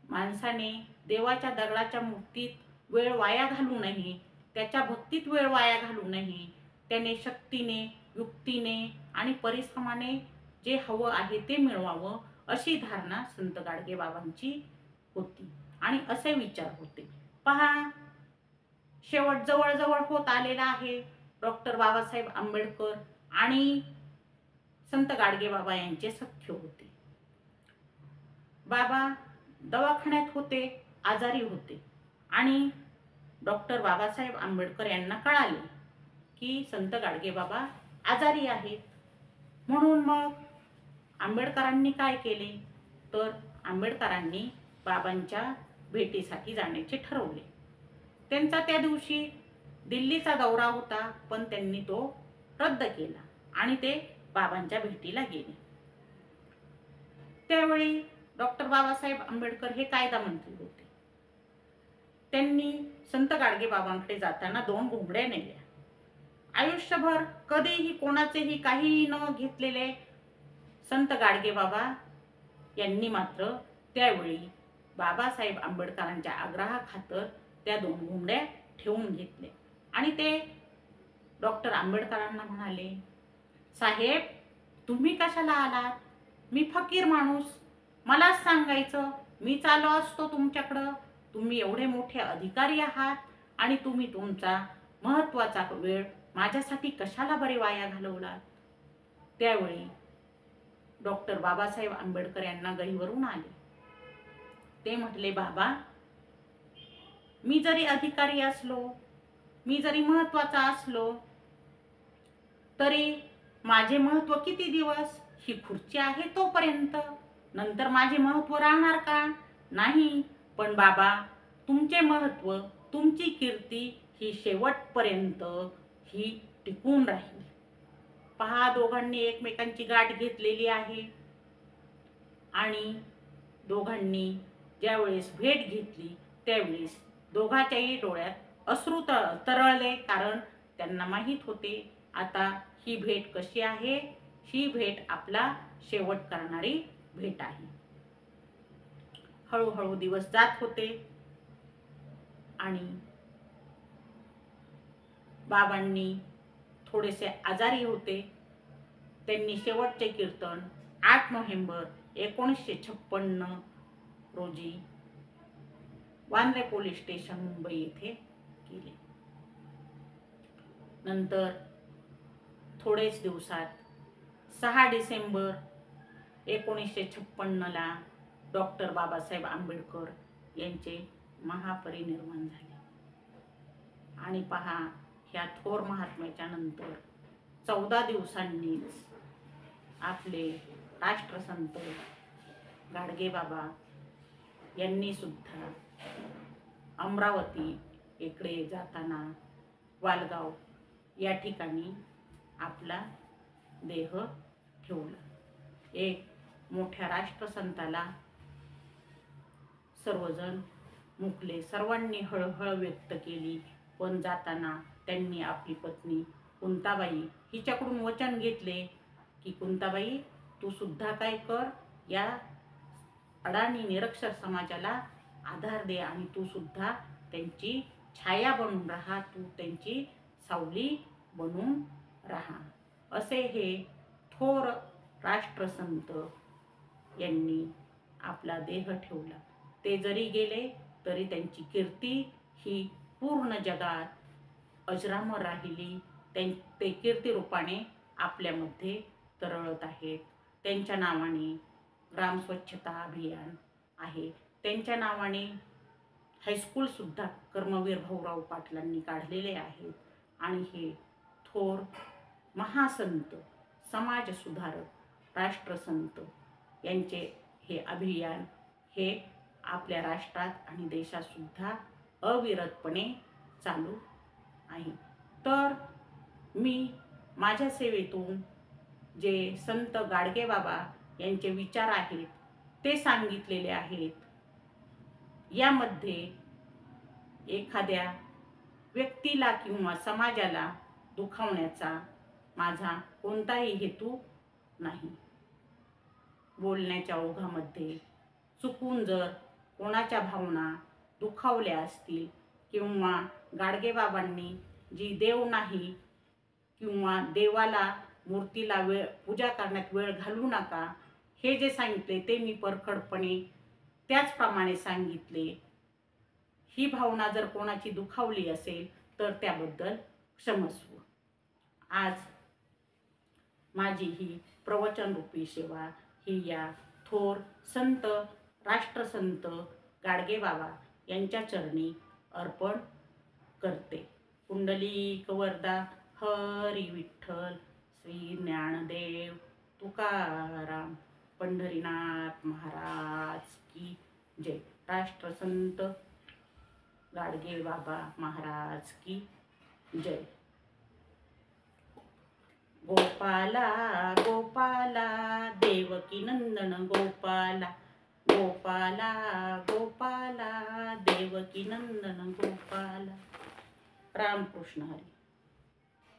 माणसाने देवाच्या दगडाच्या मूर्तीत वेळ वाया घालू नये, त्याच्या भक्तीत वेळ वाया घालू नये. त्याने शक्तीने युक्तीने आणि परिश्रमाने जे हवं आहे ते मिळवावं, अशी धारणा संत गाडगेबाबांची होती आणि असे विचार होते. पहा शेवट जवळजवळ होत आलेला आहे. डॉक्टर बाबासाहेब आंबेडकर आणि संत गाडगेबाबा यांचे सख्य होते. बाबा दवाखान्यात होते, आजारी होते आणि डॉक्टर बाबासाहेब आंबेडकर यांना कळाले की संत गाडगेबाबा आजारी आहेत. म्हणून मग आंबेडकरांनी काय केले, तर आंबेडकरांनी बाबांच्या भेटीसाठी जाण्याचे ठरवले. त्यांचा त्या दिवशी दिल्लीचा दौरा होता, पण त्यांनी तो रद्द केला आणि ते बाबांच्या भेटीला गेले. त्यावेळी डॉक्टर बाबासाहेब आंबेडकर हे कायदा मंत्री होते. त्यांनी संत गाडगेबाबांकडे जाताना 2 घोंगड्या नेल्या आयुष्यभर कधीही कोणाचेही काहीही न घेतलेले संत गाडगेबाबा यांनी मात्र त्यावेळी बाबासाहेब आंबेडकरांच्या आग्रहाखातर त्या 2 घोंगड्या ठेवून घेतल्या आणि ते डॉक्टर आंबेडकरांना म्हणाले, साहेब तुम्ही कशाला आलात? मी फकीर माणूस, मलाच सांगायचं, मीच आलो असतो तुमच्याकडं. तुम्ही एवढे मोठे अधिकारी आहात आणि तुम्ही तुमचा महत्त्वाचा वेळ माझ्यासाठी कशाला बरे वाया घालवलात? त्यावेळी डॉक्टर बाबासाहेब आंबेडकर यांना गहिवरून आले. ते म्हटले, बाबा मी जरी अधिकारी असलो, मी जरी महत्त्वाचा असलो, तरी माझे महत्त्व किती दिवस? ही खुर्ची आहे तोपर्यंत. नंतर माझे महत्त्व राहणार का? नाही. पण बाबा तुमचे महत्त्व, तुमची कीर्ती ही शेवटपर्यंत ही टिकून राहील. पहा, दोघांनी एकमेकांची गाठ घेतलेली आहे आणि दोघांनी ज्यावेळेस भेट घेतली त्यावेळेस दोघांच्याही डोळ्यात अश्रू तरळले, कारण त्यांना माहीत होते आता ही भेट कशी आहे. ही भेट आपला शेवट करणारी भेट आहे. हळूहळू दिवस जात होते आणि बाबांनी थोडेसे आजारी होते. त्यांनी शेवटचे कीर्तन 8 नोव्हेंबर 1956 रोजी वांद्रे पोलीस स्टेशन मुंबई येथे केले. नंतर थोडेच दिवसात 6 डिसेंबर 1956 डॉक्टर बाबासाहेब आंबेडकर यांचे महापरिनिर्वाण झाले. आणि पहा, ह्या थोर महात्म्याच्या नंतर 14 दिवसांनीच आपले राष्ट्रसंत गाडगेबाबा यांनी सुद्धा अमरावती इकडे जाताना वालगाव या ठिकाणी आपला देह ठेवला. एक मोठ्या राष्ट्रसंताला सर्वजण मुकले, सर्वांनी हळहळ व्यक्त केली. पण जाताना त्यांनी आपली पत्नी कुंताबाई हिच्याकडून वचन घेतले की कुंताबाई तू सुद्धा काय कर, या अडाणी निरक्षर समाजाला आधार दे आणि तू सुद्धा त्यांची छाया बनून राहा, तू त्यांची सावली बनून राहा. असे हे थोर राष्ट्रसंत यांनी आपला देह ठेवला. ते जरी गेले तरी त्यांची कीर्ती ही पूर्ण जगात अजरामर राहिली. ते कीर्तिरूपाने आपल्यामध्ये तरळत आहेत. त्यांच्या नावाने ग्राम स्वच्छता अभियान आहे. त्यांच्या नावाने हायस्कूलसुद्धा कर्मवीर भाऊराव पाटलांनी काढलेले आहेत. आणि हे थोर महासंत, समाजसुधारक, राष्ट्रसंत यांचे हे अभियान हे आपल्या राष्ट्रात आणि देशातसुद्धा अविरतपणे चालू आहे. तर मी माझ्या सेवेतून जे संत गाडगेबाबा यांचे विचार आहेत ते सांगितलेले आहेत. यामध्ये एखाद्या व्यक्तीला किंवा समाजाला दुखावण्याचा माझा कोणताही हेतू नाही. बोलण्याच्या ओघामध्ये चुकून जर कोणाच्या भावना दुखावल्या असतील किंवा गाडगेबाबांनी जी देव नाही किंवा देवाला मूर्तीला पूजा करण्यात वेळ घालवू नका हे जे सांगितले ते मी परखडपणे त्याचप्रमाणे सांगितले. ही भावना जर कोणाची दुखावली असेल तर त्याबद्दल क्षमस्व. आज माझी ही प्रवचनरूपी सेवा ही या थोर संत राष्ट्रसंत गाडगेबाबा यांच्या चरणी अर्पण करते. पुंडलिक वरदा हरी विठ्ठल, श्री ज्ञानदेव तुकाराम, पंढरीनाथ महाराज की जय. राष्ट्रसंत गाडगेबाबा महाराज की जय. गोपाला गोपाला देवकी नंदन गोपाला, गोपाला गोपाला देवकी नंदन गोपाला. रामकृष्ण हरी.